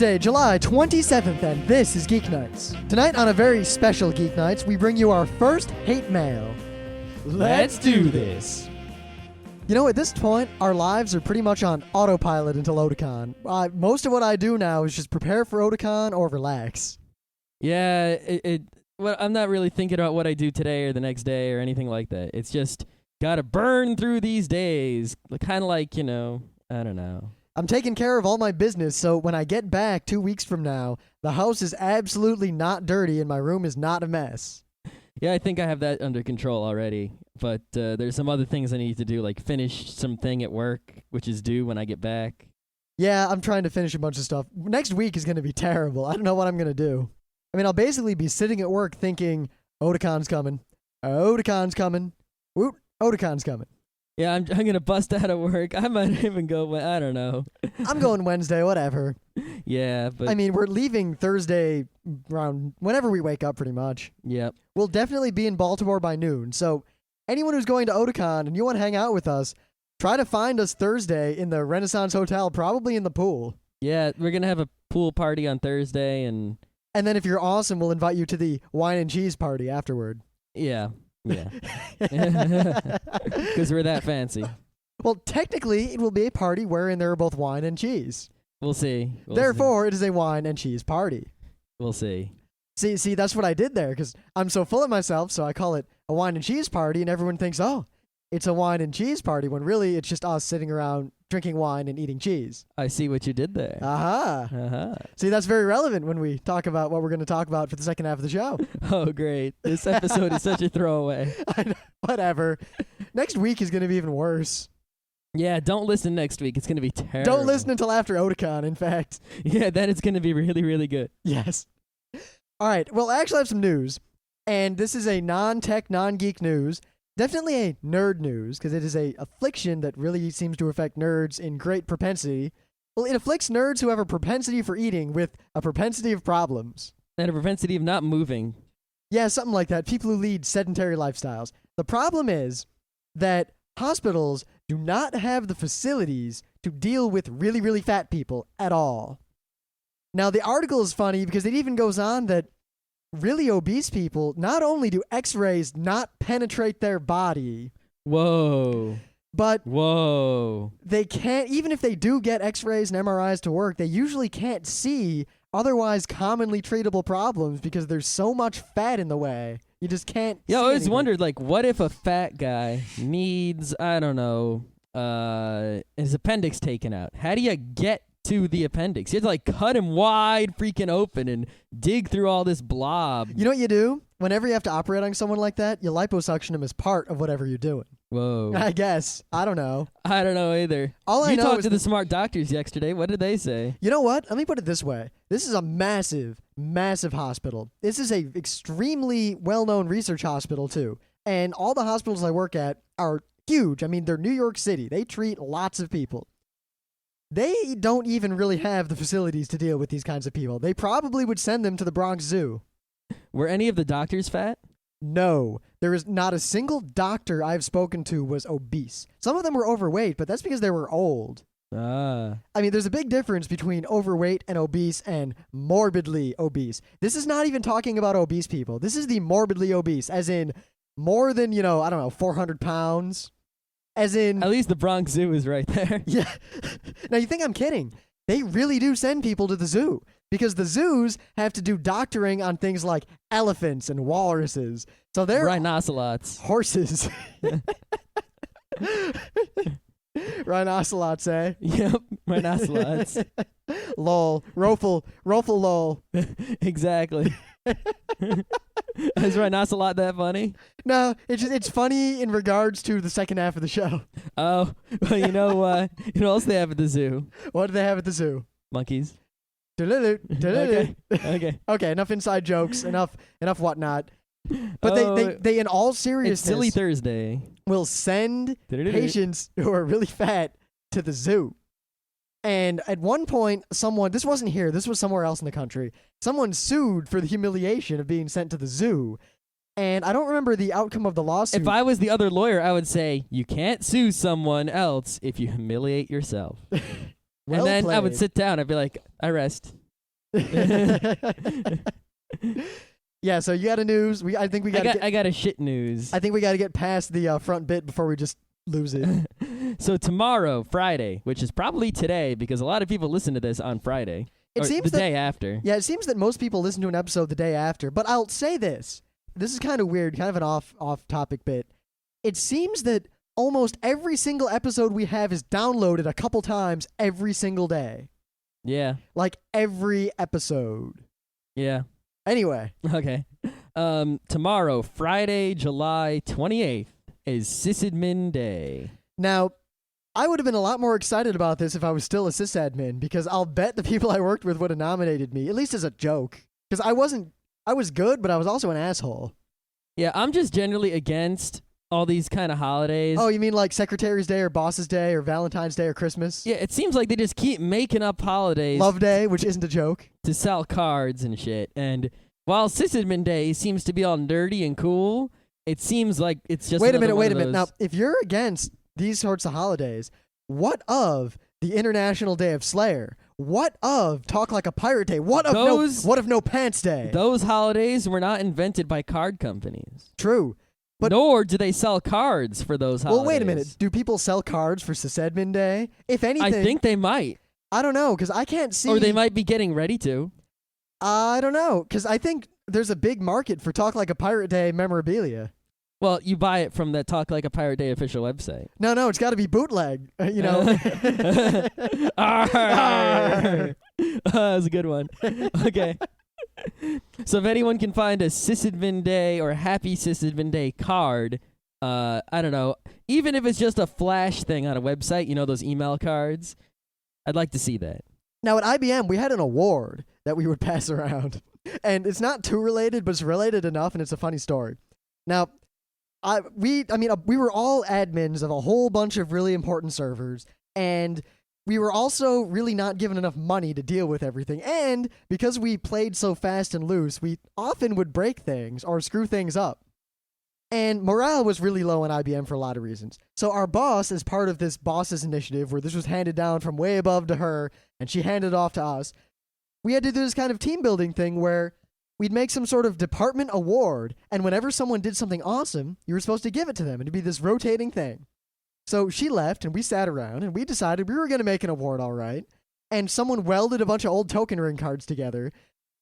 Thursday, July 27th, and this is Geeknights. Tonight on a very special Geeknights, we bring you our first hate mail. Let's do this. You know, at this point, our lives are pretty much on autopilot until Otakon. Most of what I do now is just prepare for Otakon or relax. Yeah, well, I'm not really thinking about what I do today or the next day or anything like that. It's just gotta burn through these days. Kind of like, I don't know. I'm taking care of all my business, so when I get back 2 weeks from now, the house is absolutely not dirty and my room is not a mess. Yeah, I think I have that under control already. But there's some other things I need to do, like finish something at work, which is due when I get back. Yeah, I'm trying to finish a bunch of stuff. Next week is going to be terrible. I don't know what I'm going to do. I mean, I'll basically be sitting at work thinking, Otakon's coming. Otakon's coming. Woot, Otakon's coming. Yeah, I'm going to bust out of work. I might even go, I don't know. I'm going Wednesday, whatever. Yeah, but... I mean, we're leaving Thursday around whenever we wake up, pretty much. Yep. We'll definitely be in Baltimore by noon, so anyone who's going to Otakon and you want to hang out with us, try to find us Thursday in the Renaissance Hotel, probably in the pool. Yeah, we're going to have a pool party on Thursday, and then if you're awesome, we'll invite you to the wine and cheese party afterward. Yeah. Because we're that fancy. Well, technically, it will be a party wherein there are both wine and cheese. We'll see. Therefore, it is a wine and cheese party. We'll see. See, that's what I did there, because I'm so full of myself, so I call it a wine and cheese party, and everyone thinks, oh, it's a wine and cheese party, when really it's just us sitting around drinking wine and eating cheese. I see what you did there. Aha. See, that's very relevant when we talk about what we're going to talk about for the second half of the show. Oh, great. This episode is such a throwaway. I know, whatever. Next week is going to be even worse. Yeah, don't listen next week. It's going to be terrible. Don't listen until after Otakon, in fact. Yeah, then it's going to be really, really good. Yes. All right. Well, I actually have some news, and this is a non-tech, non-geek news. Definitely a nerd news, because it is a affliction that really seems to affect nerds in great propensity. Well, it afflicts nerds who have a propensity for eating with a propensity of problems. And a propensity of not moving. Yeah, something like that. People who lead sedentary lifestyles. The problem is that hospitals do not have the facilities to deal with really, really fat people at all. Now, the article is funny because it even goes on that really obese people, not only do x-rays not penetrate their body, Whoa. but they can't, even if they do get x-rays and MRIs to work, they usually can't see otherwise commonly treatable problems because there's so much fat in the way. You just can't see I always anything. wondered, what if a fat guy needs, I don't know, his appendix taken out? How do you get to the appendix? You have to cut him wide freaking open and dig through all this blob. You know what you do? Whenever you have to operate on someone like that, you liposuction him as part of whatever you're doing. Whoa. I guess. I don't know. I don't know either. All I know talked is to the smart doctors yesterday. What did they say? You know what? Let me put it this way. This is a massive, massive hospital. This is a extremely well-known research hospital, too. And all the hospitals I work at are huge. I mean, they're New York City. They treat lots of people. They don't even really have the facilities to deal with these kinds of people. They probably would send them to the Bronx Zoo. Were any of the doctors fat? No. There is not a single doctor I've spoken to was obese. Some of them were overweight, but that's because they were old. Ah. I mean, there's a big difference between overweight and obese and morbidly obese. This is not even talking about obese people. This is the morbidly obese, as in more than, 400 pounds. As in... At least the Bronx Zoo is right there. Yeah. Now, you think I'm kidding. They really do send people to the zoo because the zoos have to do doctoring on things like elephants and walruses. So they're... Rhinoceros. Horses. Rhinoceros, eh? Yep, rhinoceros. Lol. Rofel lol. Exactly. Is rhinoceros that funny? No, it's funny in regards to the second half of the show. Oh, well, you know what else they have at the zoo? What do they have at the zoo? Monkeys. Okay. Okay. Enough inside jokes. Enough whatnot. But they in all seriousness, it's Silly Thursday, will send patients who are really fat to the zoo. And at one point, this wasn't here, this was somewhere else in the country, someone sued for the humiliation of being sent to the zoo. And I don't remember the outcome of the lawsuit. If I was the other lawyer, I would say, you can't sue someone else if you humiliate yourself. Well and then played. I would sit down. I'd be like, I rest. Yeah, so you got a news. I think we got. I got a shit news. I think we got to get past the front bit before we just lose it. So tomorrow, Friday, which is probably today, because a lot of people listen to this on Friday. It seems the day after. Yeah, it seems that most people listen to an episode the day after. But I'll say this. This is kind of weird, kind of an off-topic bit. It seems that almost every single episode we have is downloaded a couple times every single day. Yeah. Like every episode. Yeah. Anyway. Okay. Tomorrow, Friday, July 28th, is sysadmin day. Now, I would have been a lot more excited about this if I was still a sysadmin, because I'll bet the people I worked with would have nominated me, at least as a joke. Because I was good, but I was also an asshole. Yeah, I'm just generally against all these kind of holidays. Oh, you mean like Secretary's Day or Boss's Day or Valentine's Day or Christmas? Yeah, it seems like they just keep making up holidays. Love Day, which isn't a joke. To sell cards and shit. And while sysadmin day seems to be all nerdy and cool, it seems like it's just Wait a minute. those... Now, if you're against these sorts of holidays, what of the International Day of Slayer? What of Talk Like a Pirate Day? What of No Pants Day? Those holidays were not invented by card companies. True. But nor do they sell cards for those holidays. Well, wait a minute. Do people sell cards for Sysadmin Day? If anything... I think they might. I don't know, because I can't see... Or they might be getting ready to. I don't know, because I think there's a big market for Talk Like a Pirate Day memorabilia. Well, you buy it from the Talk Like a Pirate Day official website. No, it's got to be bootleg, you know. That was a good one. Okay. So if anyone can find a Sysadmin Day or Happy Sysadmin Day card, I don't know, even if it's just a flash thing on a website, you know, those email cards, I'd like to see that. Now at IBM, we had an award that we would pass around. And it's not too related, but it's related enough, and it's a funny story. Now, we were all admins of a whole bunch of really important servers, and we were also really not given enough money to deal with everything. And because we played so fast and loose, we often would break things or screw things up. And morale was really low in IBM for a lot of reasons. So our boss, as part of this boss's initiative, where this was handed down from way above to her, and she handed it off to us, we had to do this kind of team building thing where we'd make some sort of department award, and whenever someone did something awesome, you were supposed to give it to them, and it'd be this rotating thing. So she left, and we sat around, and we decided we were going to make an award, all right. And someone welded a bunch of old token ring cards together,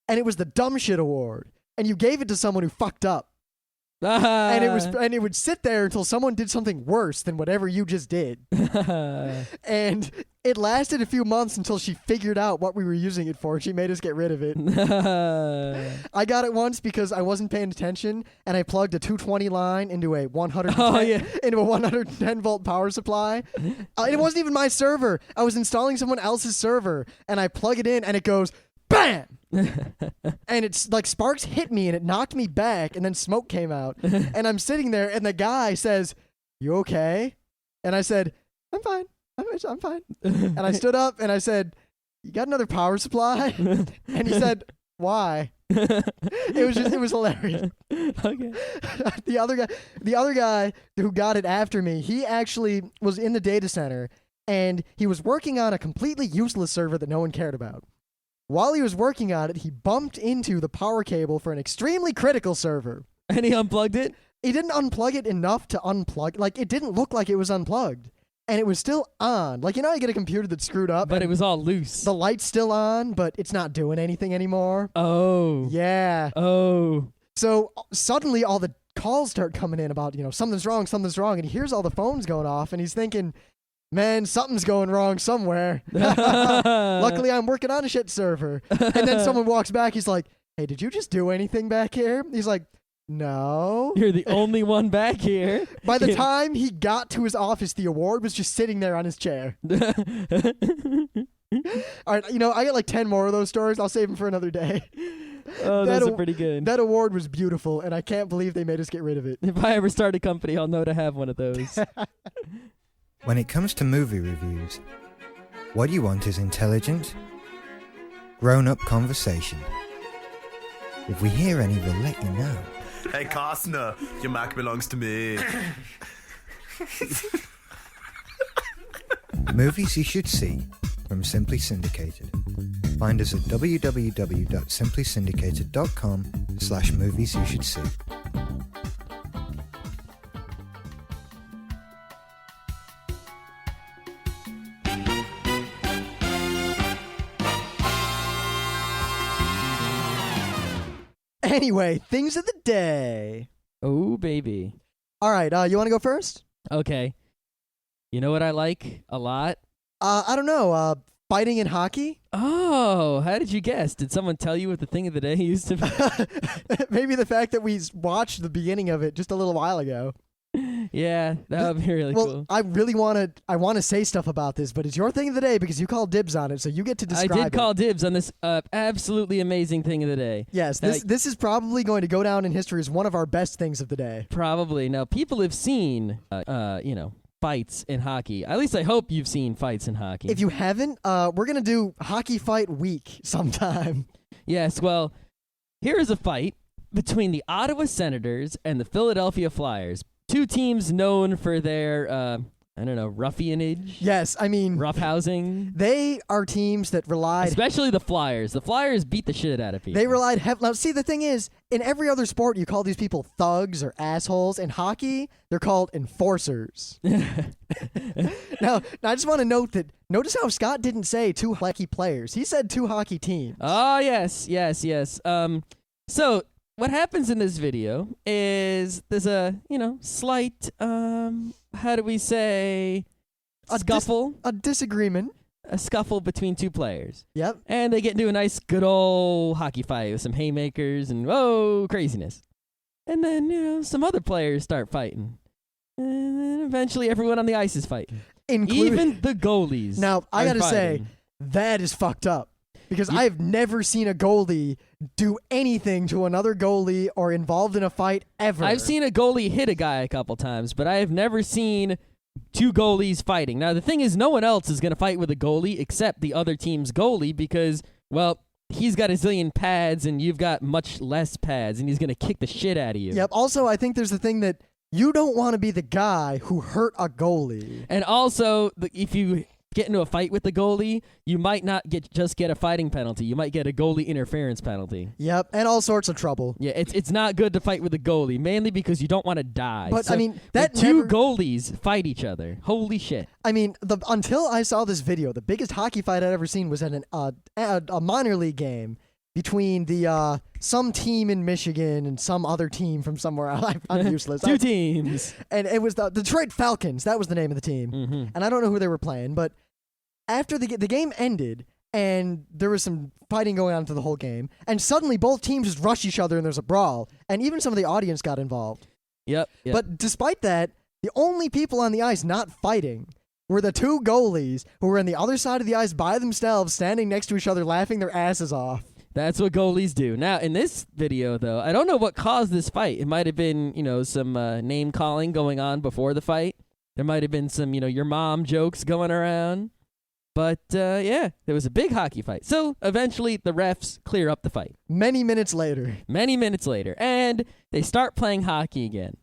and it was the dumb shit award. And you gave it to someone who fucked up. And it would sit there until someone did something worse than whatever you just did. And it lasted a few months until she figured out what we were using it for. She made us get rid of it. I got it once because I wasn't paying attention, and I plugged a 220 line into a 110 volt power supply. It wasn't even my server. I was installing someone else's server, and I plug it in, and it goes BAM! And it's like sparks hit me and it knocked me back, and then smoke came out. And I'm sitting there, and the guy says, "You okay?" And I said, "I'm fine. I'm fine." And I stood up and I said, "You got another power supply?" And he said, "Why?" It was hilarious. Okay. The other guy who got it after me, he actually was in the data center, and he was working on a completely useless server that no one cared about. While he was working on it, he bumped into the power cable for an extremely critical server. And he unplugged it? He didn't unplug it enough to unplug. Like, it didn't look like it was unplugged. And it was still on. Like, you know how you get a computer that's screwed up? But it was all loose. The light's still on, but it's not doing anything anymore. Oh. Yeah. Oh. So suddenly all the calls start coming in about, you know, something's wrong. And he hears all the phones going off, and he's thinking, man, something's going wrong somewhere. Luckily, I'm working on a shit server. And then someone walks back. He's like, "Hey, did you just do anything back here?" He's like, "No." You're the only one back here. By the time he got to his office, the award was just sitting there on his chair. All right, you know, I got like 10 more of those stories. I'll save them for another day. Oh, those are pretty good. That award was beautiful, and I can't believe they made us get rid of it. If I ever start a company, I'll know to have one of those. When it comes to movie reviews, what you want is intelligent, grown-up conversation. If we hear any, we'll let you know. Hey, Costner, your Mac belongs to me. Movies you should see from Simply Syndicated. Find us at www.simplysyndicated.com/movies you should see. Anyway, things of the day. Oh, baby. All right, you want to go first? Okay. You know what I like a lot? I don't know. Fighting in hockey? Oh, how did you guess? Did someone tell you what the thing of the day used to be? Maybe the fact that we watched the beginning of it just a little while ago. Yeah, that would be really Well, cool. I really want to say stuff about this, but it's your thing of the day because you called dibs on it, so you get to describe it. I did call dibs on this absolutely amazing thing of the day. Yes, this is probably going to go down in history as one of our best things of the day. Probably. Now, people have seen, fights in hockey. At least I hope you've seen fights in hockey. If you haven't, we're going to do Hockey Fight Week sometime. Yes, well, here is a fight between the Ottawa Senators and the Philadelphia Flyers. Two teams known for their, ruffianage. Yes, I mean, roughhousing. They are teams that relied... Especially the Flyers. The Flyers beat the shit out of people. They relied heavily... Now, see, the thing is, in every other sport, you call these people thugs or assholes. In hockey, they're called enforcers. Now, I just want to notice how Scott didn't say two hockey players. He said two hockey teams. Oh, yes. So... what happens in this video is there's a, slight, how do we say, scuffle. A disagreement. A scuffle between two players. Yep. And they get into a nice, good old hockey fight with some haymakers and, whoa, craziness. And then, some other players start fighting. And then eventually everyone on the ice is fighting. Even the goalies. Now, I got to say, that is fucked up. Because I've never seen a goalie do anything to another goalie or involved in a fight ever. I've seen a goalie hit a guy a couple times, but I have never seen two goalies fighting. Now, the thing is, no one else is going to fight with a goalie except the other team's goalie because, well, he's got a zillion pads and you've got much less pads, and he's going to kick the shit out of you. Yep. Also, I think there's the thing that you don't want to be the guy who hurt a goalie. And also, if you get into a fight with the goalie, you might not just get a fighting penalty. You might get a goalie interference penalty. Yep, and all sorts of trouble. Yeah, it's not good to fight with a goalie, mainly because you don't want to die. But, so, I mean, that two goalies fight each other. Holy shit. I mean, until I saw this video, the biggest hockey fight I'd ever seen was at a minor league game between the some team in Michigan and some other team from somewhere else. I'm useless. Two teams. And it was the Detroit Falcons. That was the name of the team. Mm-hmm. And I don't know who they were playing, but after the game ended and there was some fighting going on through the whole game, and suddenly both teams just rush each other and there's a brawl, and even some of the audience got involved. Yep. But despite that, the only people on the ice not fighting were the two goalies who were on the other side of the ice by themselves, standing next to each other, laughing their asses off. That's what goalies do. Now, in this video, though, I don't know what caused this fight. It might have been, some name-calling going on before the fight. There might have been some, your mom jokes going around. But, there was a big hockey fight. So, eventually, the refs clear up the fight. Many minutes later. And they start playing hockey again.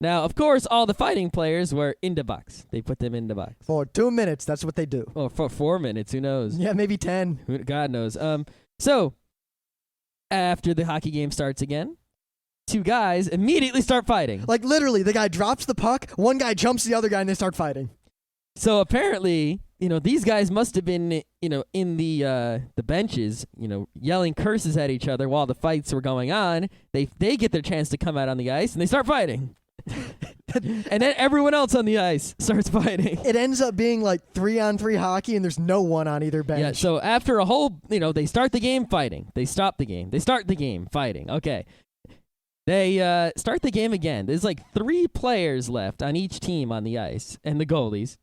Now, of course, all the fighting players were in the box. They put them in the box. For 2 minutes, that's what they do. Or for 4 minutes, who knows? Yeah, maybe 10. God knows. So, after the hockey game starts again, two guys immediately start fighting. Like, literally, the guy drops the puck, one guy jumps the other guy, and they start fighting. So, apparently, these guys must have been, in the benches, yelling curses at each other while the fights were going on. They get their chance to come out on the ice, and they start fighting. And then everyone else on the ice starts fighting. It ends up being like 3-on-3 hockey, and there's no one on either bench. Yeah, so after a whole, they start the game fighting. They stop the game. They start the game fighting. Okay. They start the game again. There's like 3 players left on each team on the ice, and the goalies.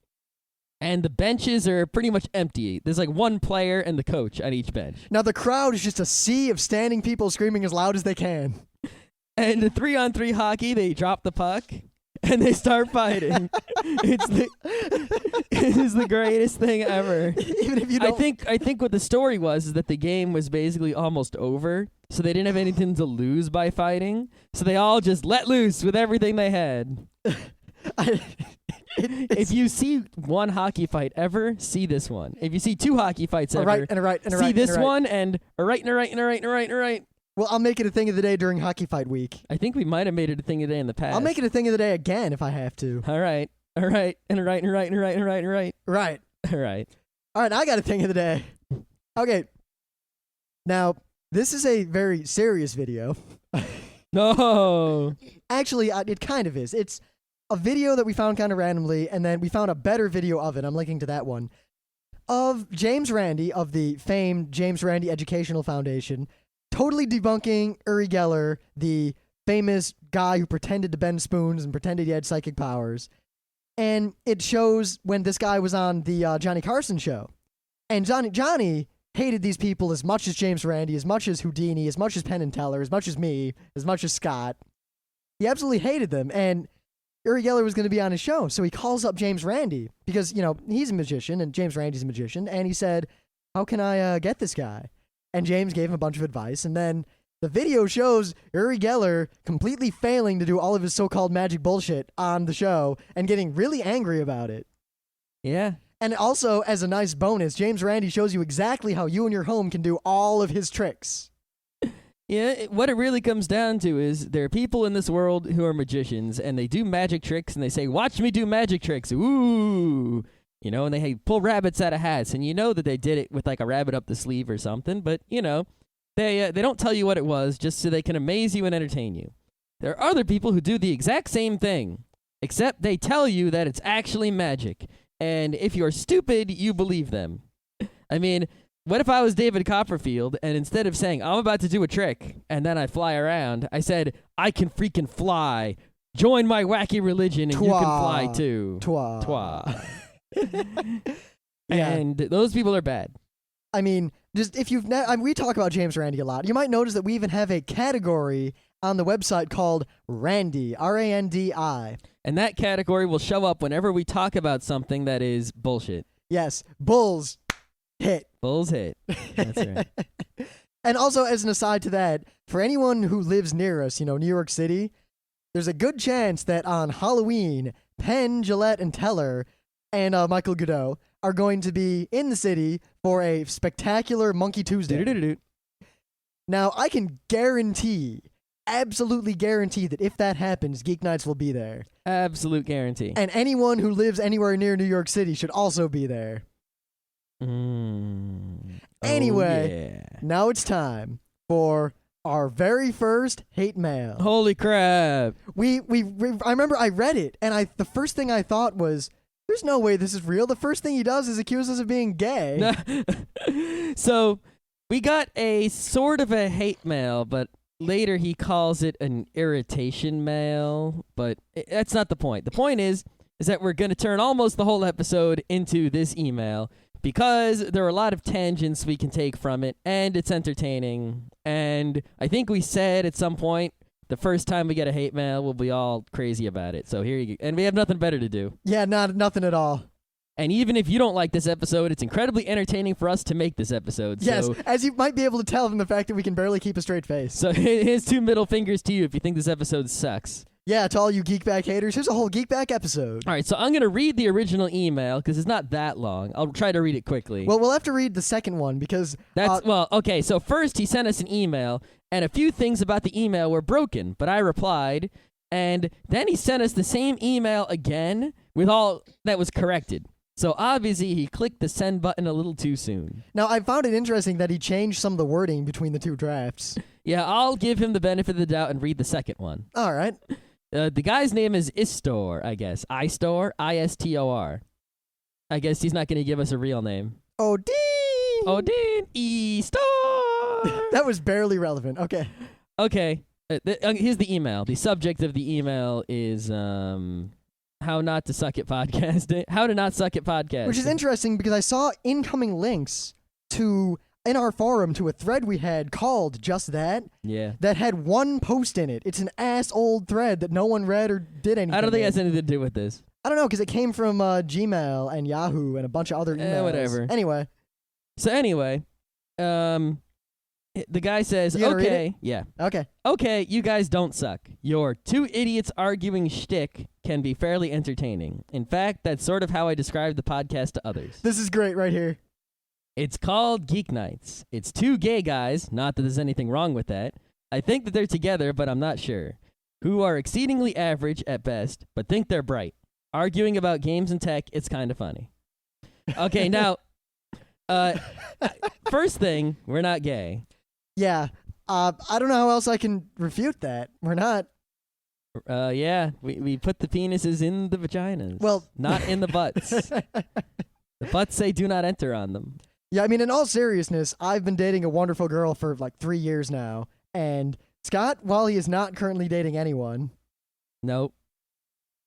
And the benches are pretty much empty. There's like 1 player and the coach on each bench. Now the crowd is just a sea of standing people screaming as loud as they can. And the 3-on-3 hockey, they drop the puck and they start fighting. It is the greatest thing ever. Even if you don't... I think what the story was is that the game was basically almost over, so they didn't have anything to lose by fighting. So they all just let loose with everything they had. If you see one hockey fight ever, see this one. If you see two hockey fights a ever, right and a right and a see right. this and a right. one and a right and a right and a right and a right and a right. Well, I'll make it a thing of the day during hockey fight week. I think we might have made it a thing of the day in the past. I'll make it a thing of the day again if I have to. All right, and a right and a right and a right and a right and a right and a right. Right. All right. All right, I got a thing of the day. Okay. Now, this is a very serious video. No. Actually, it kind of is. It's a video that we found kind of randomly, and then we found a better video of it. I'm linking to that one. Of James Randi of the famed James Randi Educational Foundation, totally debunking Uri Geller, the famous guy who pretended to bend spoons and pretended he had psychic powers. And it shows when this guy was on the Johnny Carson show. And Johnny hated these people as much as James Randi, as much as Houdini, as much as Penn and Teller, as much as me, as much as Scott. He absolutely hated them. And Uri Geller was going to be on his show. So he calls up James Randi because, he's a magician and James Randi's a magician. And he said, how can I get this guy? And James gave him a bunch of advice. And then the video shows Uri Geller completely failing to do all of his so-called magic bullshit on the show and getting really angry about it. Yeah. And also, as a nice bonus, James Randi shows you exactly how you and your home can do all of his tricks. Yeah, what it really comes down to is there are people in this world who are magicians, and they do magic tricks, and they say, watch me do magic tricks. Ooh. And they pull rabbits out of hats, and you know that they did it with like a rabbit up the sleeve or something, but, they don't tell you what it was just so they can amaze you and entertain you. There are other people who do the exact same thing, except they tell you that it's actually magic. And if you're stupid, you believe them. I mean, what if I was David Copperfield, and instead of saying, I'm about to do a trick, and then I fly around, I said, I can freaking fly. Join my wacky religion, and you can fly too. Twa. Yeah. And those people are bad. I mean, just if you've we talk about James Randi a lot. You might notice that we even have a category on the website called Randi, R-A-N-D-I. And that category will show up whenever we talk about something that is bullshit. Yes, bulls hit. Bulls hit. That's right. And also, as an aside to that, for anyone who lives near us, New York City, there's a good chance that on Halloween, Penn, Gillette, and Teller, and Michael Godot are going to be in the city for a spectacular Monkey Tuesday. Do-do-do-do. Now, I can absolutely guarantee that if that happens, Geeknights will be there. Absolute guarantee. And anyone who lives anywhere near New York City should also be there. Anyway, yeah. Now it's time for our very first hate mail. Holy crap. I remember I read it, and the first thing I thought was, there's no way this is real. The first thing he does is accuse us of being gay. So, we got a sort of a hate mail, but later he calls it an irritation mail, but that's not the point. The point is that we're going to turn almost the whole episode into this email because there are a lot of tangents we can take from it, and it's entertaining. And I think we said at some point, the first time we get a hate mail, we'll be all crazy about it. So here you go. And we have nothing better to do. Yeah, nothing at all. And even if you don't like this episode, it's incredibly entertaining for us to make this episode. Yes, so, as you might be able to tell from the fact that we can barely keep a straight face. So here's 2 middle fingers to you if you think this episode sucks. Yeah, to all you Geekback haters, here's a whole Geekback episode. All right, so I'm going to read the original email because it's not that long. I'll try to read it quickly. Well, we'll have to read the second one because... okay, so first he sent us an email, and a few things about the email were broken, but I replied, and then he sent us the same email again with all that was corrected. So obviously he clicked the send button a little too soon. Now, I found it interesting that he changed some of the wording between the two drafts. Yeah, I'll give him the benefit of the doubt and read the second one. All right. The guy's name is Istor, I guess. Istor, I-S-T-O-R. I guess he's not going to give us a real name. Odin! Istor! That was barely relevant. Okay. Okay. Here's the email. The subject of the email is how not to suck at podcasting. How to not suck at podcasting. Which is interesting because I saw incoming links in our forum to a thread we had called Just That. Yeah. That had one post in it. It's an old thread that no one read or did anything. I don't think it has anything to do with this. I don't know because it came from Gmail and Yahoo and a bunch of other emails. Whatever. Anyway. So anyway, the guy says, You gonna read okay, yeah. Okay. Okay, you guys don't suck. Your two idiots arguing shtick can be fairly entertaining. In fact, that's sort of how I describe the podcast to others. This is great right here. It's called Geeknights. It's two gay guys, not that there's anything wrong with that. I think that they're together, but I'm not sure. Who are exceedingly average at best, but think they're bright. Arguing about games and tech, it's kind of funny. Okay, now, first thing, we're not gay. Yeah. I don't know how else I can refute that. We're not. Yeah, we put the penises in the vaginas. Well, not in the butts. The butts say do not enter on them. Yeah, I mean, in all seriousness, I've been dating a wonderful girl for like 3 years now, and Scott, while he is not currently dating anyone, Nope.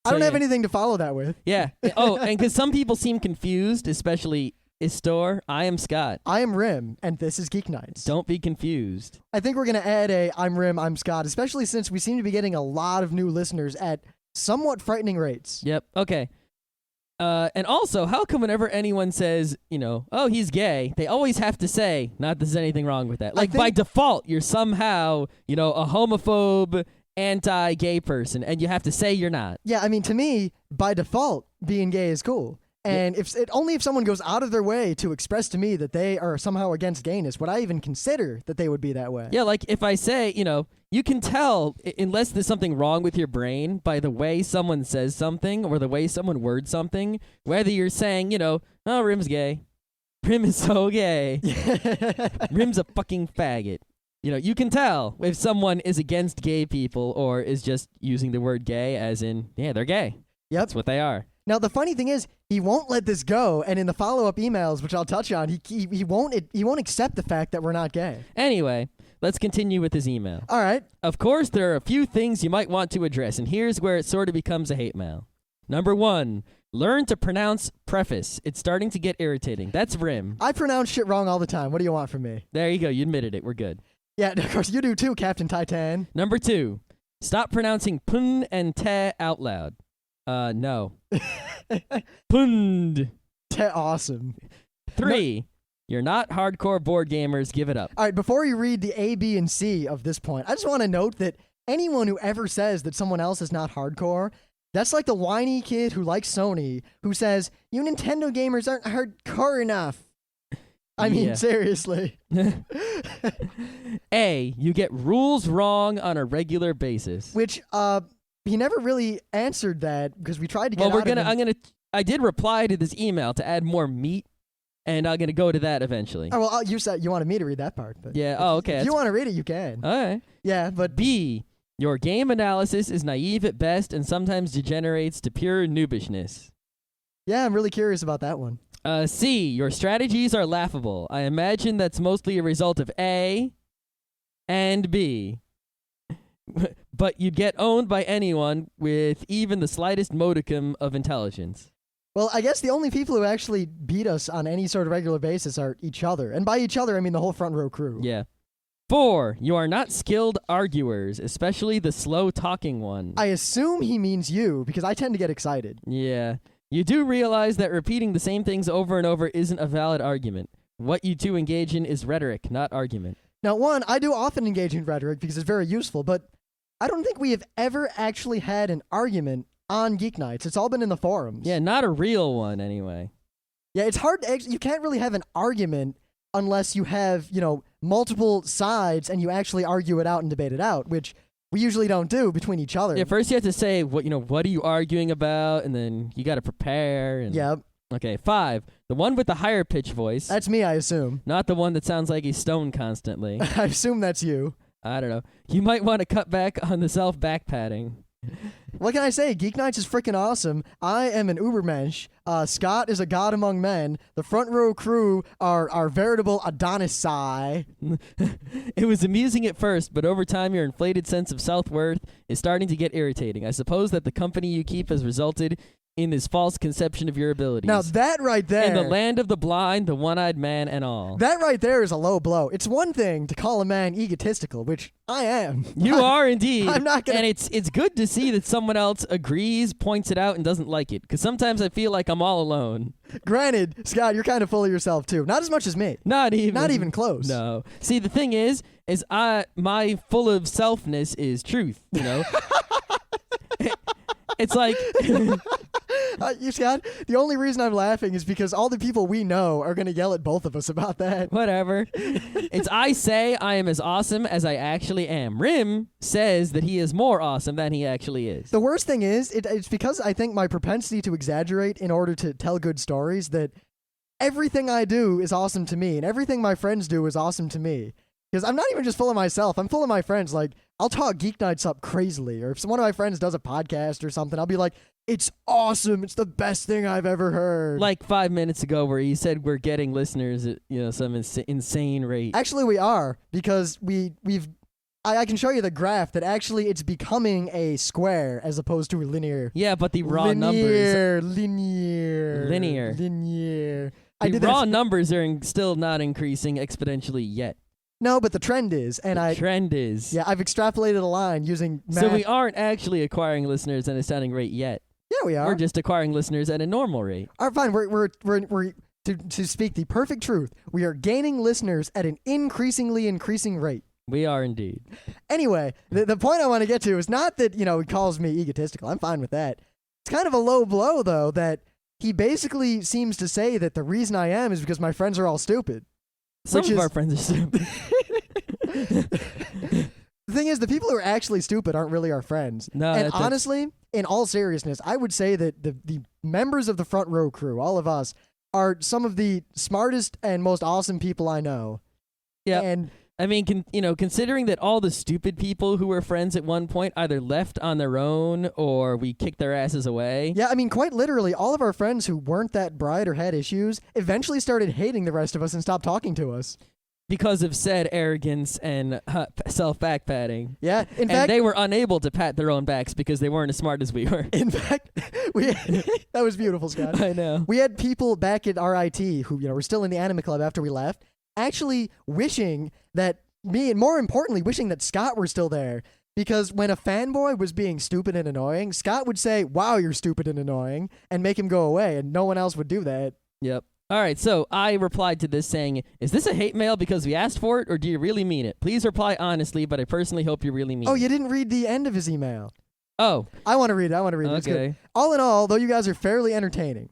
I don't So, have yeah. anything to follow that with. Yeah. Oh, and because some people seem confused, especially Istor, I am Scott. I am Rim, and this is Geek Nights. Don't be confused. I think we're going to add a I'm Rim, I'm Scott, especially since we seem to be getting a lot of new listeners at somewhat frightening rates. Yep. Okay. And also, how come whenever anyone says, oh, he's gay, they always have to say, not that there's anything wrong with that. Like, by default, you're somehow, a homophobe, anti-gay person, and you have to say you're not. Yeah, I mean, to me, by default, being gay is cool. And only if someone goes out of their way to express to me that they are somehow against gayness would I even consider that they would be that way. Yeah, like if I say, you can tell, unless there's something wrong with your brain, by the way someone says something or the way someone words something, whether you're saying, oh, Rim's gay. Rim is so gay. Rim's a fucking faggot. You can tell if someone is against gay people or is just using the word gay as in, yeah, they're gay. Yep. That's what they are. Now, the funny thing is, he won't let this go, and in the follow-up emails, which I'll touch on, he won't accept the fact that we're not gay. Anyway, let's continue with his email. All right. Of course, there are a few things you might want to address, and here's where it sort of becomes a hate mail. Number 1, learn to pronounce preface. It's starting to get irritating. That's Rim. I pronounce shit wrong all the time. What do you want from me? There you go. You admitted it. We're good. Yeah, of course, you do too, Captain Titan. Number 2, stop pronouncing pun and te out loud. No. Pund. Awesome. 3, you're not hardcore board gamers. Give it up. All right, before you read the A, B, and C of this point, I just want to note that anyone who ever says that someone else is not hardcore, that's like the whiny kid who likes Sony who says, you Nintendo gamers aren't hardcore enough. I mean, Yeah. seriously. A, you get rules wrong on a regular basis. Which, he never really answered that because we tried to get Well, out of him. I did reply to this email to add more meat, and I'm gonna go to that eventually. Oh, well, you said you wanted me to read that part. But Yeah. Oh, okay. If you want to read it, you can. All right. Yeah, but B, your game analysis is naive at best and sometimes degenerates to pure noobishness. yeah, I'm really curious about that one. C, your strategies are laughable. I imagine that's mostly a result of A and B. But you'd get owned by anyone with even the slightest modicum of intelligence. Well, I guess the only people who actually beat us on any sort of regular basis are each other. And by each other, I mean the whole front row crew. Yeah. 4, you are not skilled arguers, especially the slow-talking one. I assume he means you, because I tend to get excited. Yeah. You do realize that repeating the same things over and over isn't a valid argument. What you two engage in is rhetoric, not argument. Now, one, I do often engage in rhetoric because it's very useful, but I don't think we have ever actually had an argument on Geek Nights. It's all been in the forums. Yeah, not a real one, anyway. Yeah, it's hard to you can't really have an argument unless you have, multiple sides and you actually argue it out and debate it out, which we usually don't do between each other. Yeah, first you have to say, what are you arguing about? And then you got to prepare. And... Yeah. Okay, 5, the one with the higher pitch voice. That's me, I assume. Not the one that sounds like he's stoned constantly. I assume that's you. I don't know. You might want to cut back on the self-backpatting. What can I say? Geek Nights is freaking awesome. I am an Ubermensch. Scott is a god among men. The front row crew are veritable Adonisai. It was amusing at first, but over time your inflated sense of self-worth is starting to get irritating. I suppose that the company you keep has resulted in this false conception of your abilities. Now that right there, in the land of the blind, the one-eyed man, and all. that right there is a low blow. It's one thing to call a man egotistical, which I am. You are indeed. I'm not gonna. And it's good to see that someone else agrees, points it out, and doesn't like it. Because sometimes I feel like I'm all alone. Granted, Scott, you're kind of full of yourself too. Not as much as me. Not even close. No. See, the thing is my full of selfness is truth. You know. It's like. You Scott, the only reason I'm laughing is because all the people we know are going to yell at both of us about that. Whatever. It's I say I am as awesome as I actually am. Rim says that he is more awesome than he actually is. The worst thing is, it's because I think my propensity to exaggerate in order to tell good stories that everything I do is awesome to me, and everything my friends do is awesome to me. Because I'm not even just full of myself. I'm full of my friends. Like, I'll talk Geeknights up crazily, or if one of my friends does a podcast or something, I'll be like, it's awesome. It's the best thing I've ever heard. Like 5 minutes ago where you said we're getting listeners at some insane rate. Actually, we are, because I can show you the graph that actually it's becoming a square as opposed to a linear. Yeah, but the raw numbers. Linear. The raw numbers are still not increasing exponentially yet. No, but the trend is, and trend is. Yeah, I've extrapolated a line using math. So we aren't actually acquiring listeners at a astounding rate yet. Yeah, we are. We're just acquiring listeners at a normal rate. All right, fine. We're to speak the perfect truth, we are gaining listeners at an increasing rate. We are indeed. Anyway, the point I want to get to is not that, he calls me egotistical. I'm fine with that. It's kind of a low blow, though, that he basically seems to say that the reason I am is because my friends are all stupid. Some of our friends are stupid. The thing is, the people who are actually stupid aren't really our friends. No, and honestly, in all seriousness, I would say that the members of the front row crew, all of us, are some of the smartest and most awesome people I know. Yeah. And I mean, considering that all the stupid people who were friends at one point either left on their own or we kicked their asses away. Yeah, I mean, quite literally, all of our friends who weren't that bright or had issues eventually started hating the rest of us and stopped talking to us. Because of said arrogance and self-back-patting. Yeah, in and fact, they were unable to pat their own backs because they weren't as smart as we were. In fact, that was beautiful, Scott. I know. We had people back at RIT who were still in the anime club after we left, actually wishing that me, and more importantly, wishing that Scott were still there. Because when a fanboy was being stupid and annoying, Scott would say, "Wow, you're stupid and annoying," and make him go away, and no one else would do that. Yep. All right, so I replied to this saying, is this a hate mail because we asked for it, or do you really mean it? Please reply honestly, but I personally hope you really mean it. Oh, you didn't read the end of his email. Oh. I want to read it. It's Okay. good. All in all, though you guys are fairly entertaining.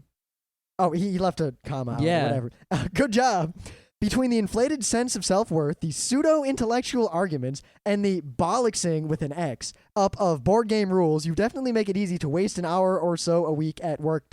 Oh, he left a comma. Yeah. Whatever. Good job. Between the inflated sense of self-worth, the pseudo-intellectual arguments, and the bollocksing with an X up of board game rules, you definitely make it easy to waste an hour or so a week at work, ...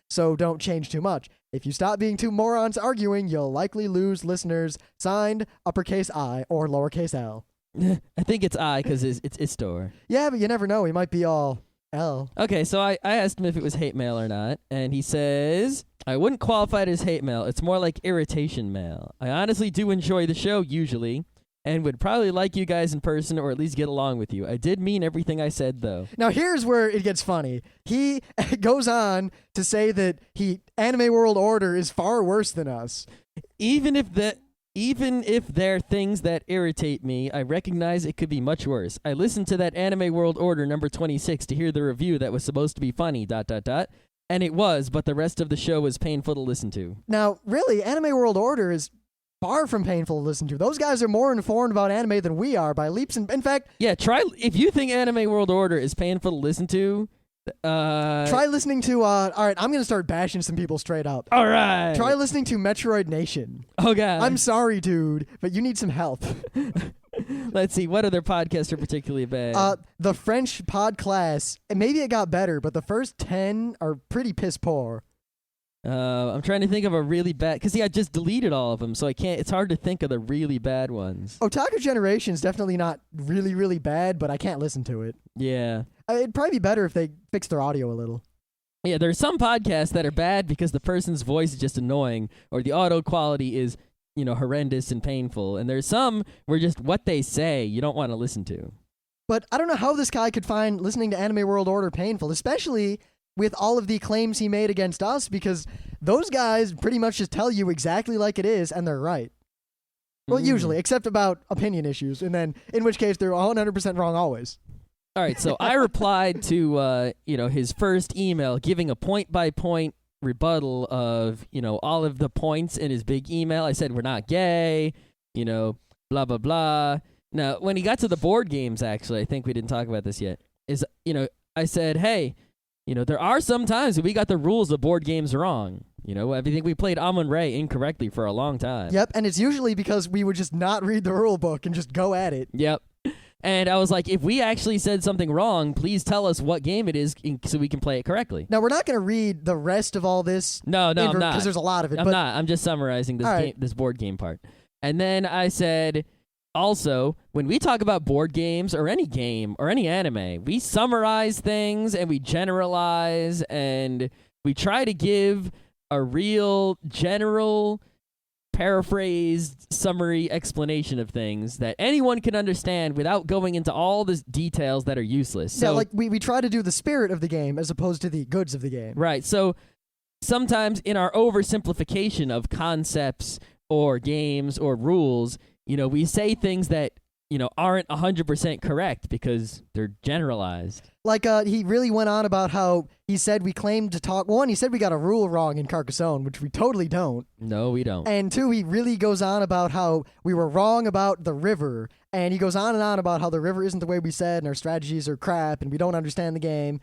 So don't change too much. If you stop being two morons arguing, you'll likely lose listeners. Signed, uppercase I or lowercase L. I think it's I because it's store. Yeah, but you never know. He might be all L. Okay, so I asked him if it was hate mail or not, and he says, I wouldn't qualify it as hate mail. It's more like irritation mail. I honestly do enjoy the show, usually, and would probably like you guys in person or at least get along with you. I did mean everything I said, though. Now, here's where it gets funny. He goes on to say that Anime World Order is far worse than us. Even if there are things that irritate me, I recognize it could be much worse. I listened to that Anime World Order number 26 to hear the review that was supposed to be funny, ... And it was, but the rest of the show was painful to listen to. Now, really, Anime World Order is far from painful to listen to. Those guys are more informed about anime than we are by leaps and... In fact... Yeah, if you think Anime World Order is painful to listen to... try listening to... all right, I'm going to start bashing some people straight up. All right. Try listening to Metroid Nation. Oh, God. I'm sorry, dude, but you need some help. Let's see, what other podcasts are particularly bad? The French pod class, maybe it got better, but the first 10 are pretty piss poor. I'm trying to think of a really bad... Because, I just deleted all of them, so I can't... It's hard to think of the really bad ones. Otaku Generation's definitely not really, really bad, but I can't listen to it. Yeah. It'd probably be better if they fixed their audio a little. Yeah, there's some podcasts that are bad because the person's voice is just annoying, or the audio quality is... horrendous and painful. And there's some where just what they say you don't want to listen to. But I don't know how this guy could find listening to Anime World Order painful, especially with all of the claims he made against us because those guys pretty much just tell you exactly like it is and they're right. Well, usually, except about opinion issues, and then in which case they're 100% wrong always. All right, so I replied to his first email giving a point-by-point rebuttal of, all of the points in his big email. I said we're not gay, blah, blah, blah. Now, when he got to the board games, actually, I think we didn't talk about this yet, I said, hey, there are some times that we got the rules of board games wrong. I think we played Amon-Re incorrectly for a long time. Yep, and it's usually because we would just not read the rule book and just go at it. Yep. And I was like, if we actually said something wrong, please tell us what game it is so we can play it correctly. Now, we're not going to read the rest of all this. No, I'm not. Because there's a lot of it. I'm not. I'm just summarizing this this board game part. And then I said, also, when we talk about board games or any game or any anime, we summarize things and we generalize and we try to give a real general paraphrased summary explanation of things that anyone can understand without going into all the details that are useless. So, yeah, like we try to do the spirit of the game as opposed to the goods of the game. Right. So sometimes in our oversimplification of concepts or games or rules, we say things that, aren't 100% correct because they're generalized. Like, he really went on about how he said we claimed to talk. One, he said we got a rule wrong in Carcassonne, which we totally don't. No, we don't. And two, he really goes on about how we were wrong about the river. And he goes on and on about how the river isn't the way we said and our strategies are crap and we don't understand the game.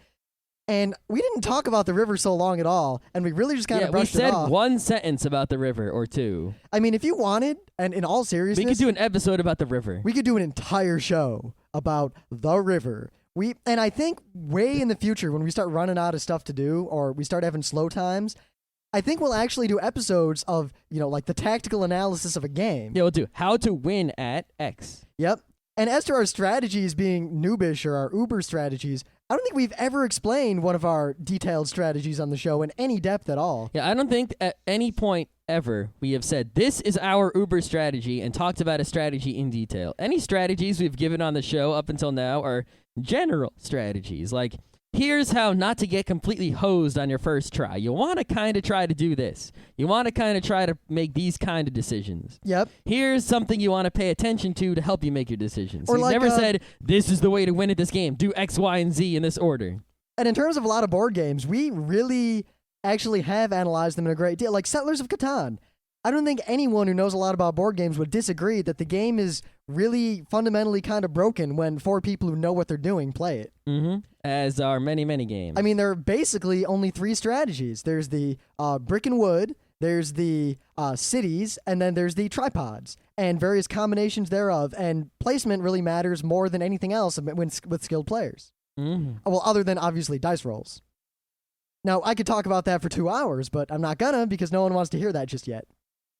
And we didn't talk about the river so long at all, and we really just kind of brushed it off. We said one sentence about the river or two. I mean, if you wanted, and in all seriousness, we could do an episode about the river. We could do an entire show about the river. And I think way in the future, when we start running out of stuff to do, or we start having slow times, I think we'll actually do episodes of, like the tactical analysis of a game. Yeah, we'll do how to win at X. Yep. And as to our strategies being noobish or our uber strategies, I don't think we've ever explained one of our detailed strategies on the show in any depth at all. Yeah, I don't think at any point ever we have said, this is our Uber strategy and talked about a strategy in detail. Any strategies we've given on the show up until now are general strategies. Like, here's how not to get completely hosed on your first try. You want to kind of try to do this. You want to kind of try to make these kind of decisions. Yep. Here's something you want to pay attention to help you make your decisions. Or He's like, never said, this is the way to win at this game. Do X, Y, and Z in this order. And in terms of a lot of board games, we really actually have analyzed them in a great deal. Like Settlers of Catan. I don't think anyone who knows a lot about board games would disagree that the game is really fundamentally kind of broken when 4 people who know what they're doing play it. Mm-hmm. As are many, many games. I mean, there are basically only 3 strategies. There's the brick and wood, there's the cities, and then there's the tripods, and various combinations thereof. And placement really matters more than anything else with skilled players. Mm-hmm. Well, other than, obviously, dice rolls. Now, I could talk about that for 2 hours, but I'm not gonna because no one wants to hear that just yet.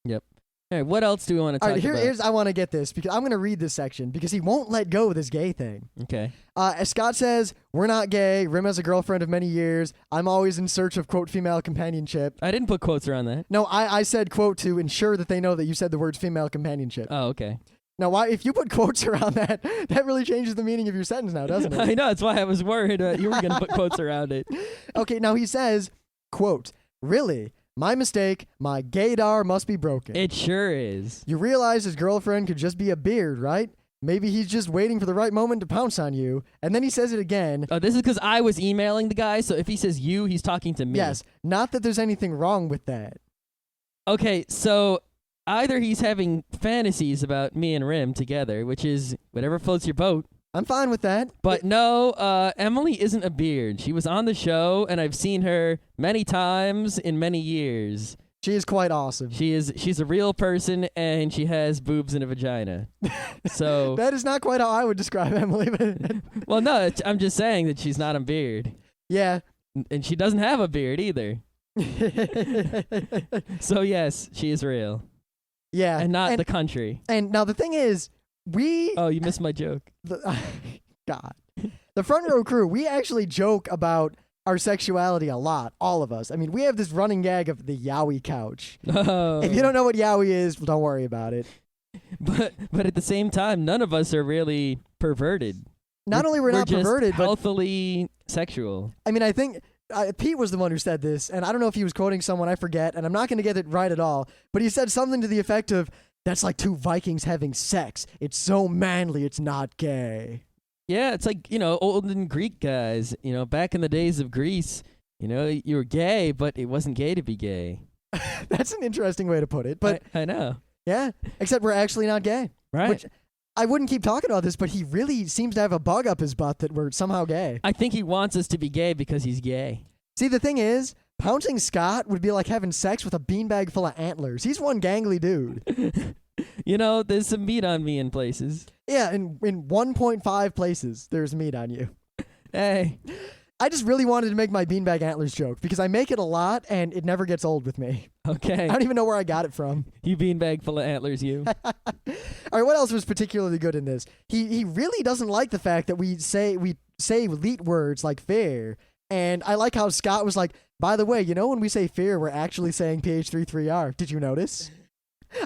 Yep. All right, what else do we want to talk about? Here's I want to get this because I'm going to read this section because he won't let go of this gay thing. Okay. As Scott says, we're not gay. Rim has a girlfriend of many years. I'm always in search of, quote, female companionship. I didn't put quotes around that. No, I said, quote, to ensure that they know that you said the words female companionship. Oh, okay. Now, why? If you put quotes around that, that really changes the meaning of your sentence now, doesn't it? I know. That's why I was worried you were going to put quotes around it. Okay, now he says, quote, really? My mistake, my gaydar must be broken. It sure is. You realize his girlfriend could just be a beard, right? Maybe he's just waiting for the right moment to pounce on you. And then he says it again. Oh, this is because I was emailing the guy, so if he says you, he's talking to me. Yes, not that there's anything wrong with that. Okay, so either he's having fantasies about me and Rim together, which is whatever floats your boat. I'm fine with that. But no, Emily isn't a beard. She was on the show, and I've seen her many times in many years. She is quite awesome. She's a real person, and she has boobs and a vagina. So that is not quite how I would describe Emily. But well, no, I'm just saying that she's not a beard. Yeah. And she doesn't have a beard either. So yes, she is real. Yeah. And not the country. And now the thing is, Oh, you missed my joke. God. The front row crew, we actually joke about our sexuality a lot, all of us. I mean, we have this running gag of the yaoi couch. Oh. If you don't know what yaoi is, well, don't worry about it. But at the same time, none of us are really perverted. Not only we're not just perverted, but healthily sexual. I mean, I think Pete was the one who said this, and I don't know if he was quoting someone, I forget, and I'm not going to get it right at all, but he said something to the effect of, "That's like two Vikings having sex. It's so manly, it's not gay." Yeah, it's like, olden Greek guys, back in the days of Greece, you were gay, but it wasn't gay to be gay. That's an interesting way to put it, but I know. yeah, except we're actually not gay. Right. Which, I wouldn't keep talking about this, but he really seems to have a bug up his butt that we're somehow gay. I think he wants us to be gay because he's gay. See, the thing is, pouncing Scott would be like having sex with a beanbag full of antlers. He's one gangly dude. There's some meat on me in places. Yeah, in 1.5 places, there's meat on you. Hey. I just really wanted to make my beanbag antlers joke because I make it a lot and it never gets old with me. Okay. I don't even know where I got it from. You beanbag full of antlers, you. All right, what else was particularly good in this? He really doesn't like the fact that we say elite words like fair. And I like how Scott was like, by the way, when we say fear, we're actually saying PH33R. Did you notice?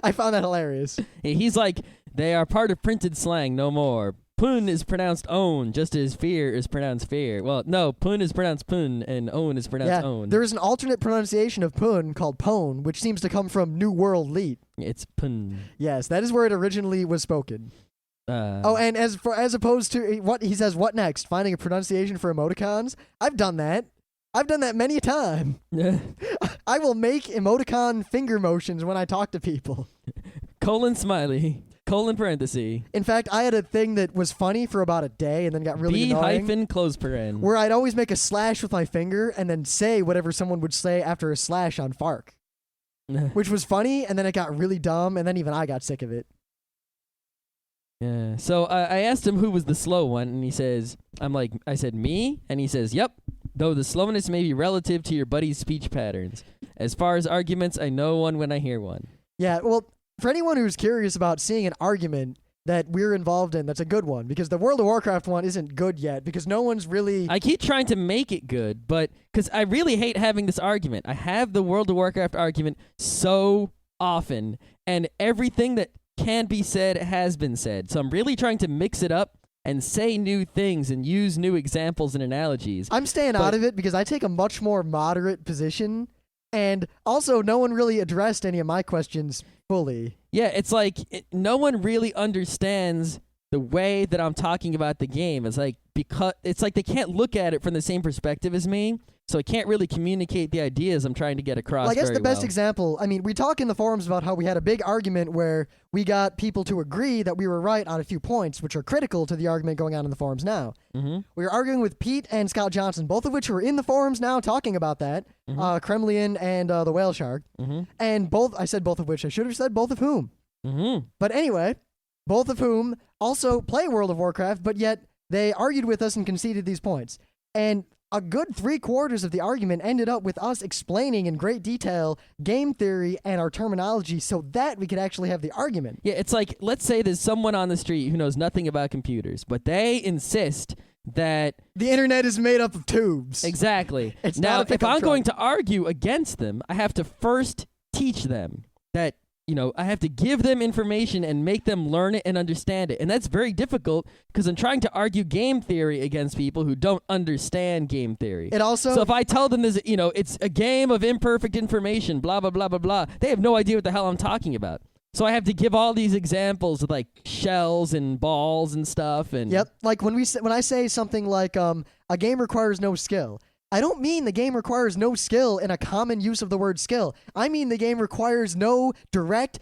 I found that hilarious. He's like, they are part of printed slang no more. Pun is pronounced own, just as fear is pronounced fear. Well, no, pun is pronounced pun, and own is pronounced own. There is an alternate pronunciation of pun called pone, which seems to come from New World Leet. It's pun. Yes, that is where it originally was spoken. And as opposed to what he says, what next? Finding a pronunciation for emoticons? I've done that. I've done that many a time. I will make emoticon finger motions when I talk to people. Colon smiley. Colon parenthesis. In fact, I had a thing that was funny for about a day and then got really annoying. B- close paren. Where I'd always make a slash with my finger and then say whatever someone would say after a slash on Fark. Which was funny, and then it got really dumb, and then even I got sick of it. Yeah. So I asked him who was the slow one, and he says, I said, me? And he says, yep. Though the slowness may be relative to your buddy's speech patterns. As far as arguments, I know one when I hear one. Yeah, well, for anyone who's curious about seeing an argument that we're involved in, that's a good one, because the World of Warcraft one isn't good yet, because no one's really... I keep trying to make it good, but because I really hate having this argument. I have the World of Warcraft argument so often, and everything that can be said has been said. So I'm really trying to mix it up and say new things and use new examples and analogies. I'm staying out of it because I take a much more moderate position, and also no one really addressed any of my questions fully. Yeah, it's like no one really understands the way that I'm talking about the game. It's like they can't look at it from the same perspective as me, so I can't really communicate the ideas I'm trying to get across. Well, I guess very the best well. example, we talk in the forums about how we had a big argument where we got people to agree that we were right on a few points, which are critical to the argument going on in the forums now. Mm-hmm. We were arguing with Pete and Scott Johnson, both of which are in the forums now talking about that, Kremlian and the Whale Shark. Mm-hmm. And I said both of which, I should have said both of whom. Mm-hmm. But anyway, both of whom also play World of Warcraft, but yet they argued with us and conceded these points. And a good 3/4 of the argument ended up with us explaining in great detail game theory and our terminology so that we could actually have the argument. Yeah, it's like, let's say there's someone on the street who knows nothing about computers, but they insist that... The internet is made up of tubes. Exactly. It's now, not a if pickup I'm truck. going to argue against them, I have to first teach them that, I have to give them information and make them learn it and understand it. And that's very difficult because I'm trying to argue game theory against people who don't understand game theory. It also... So if I tell them this, it's a game of imperfect information, blah, blah, blah, blah, blah, they have no idea what the hell I'm talking about. So I have to give all these examples of like shells and balls and stuff. And Yep. Like when I say something like a game requires no skill, I don't mean the game requires no skill in a common use of the word skill. I mean the game requires no direct,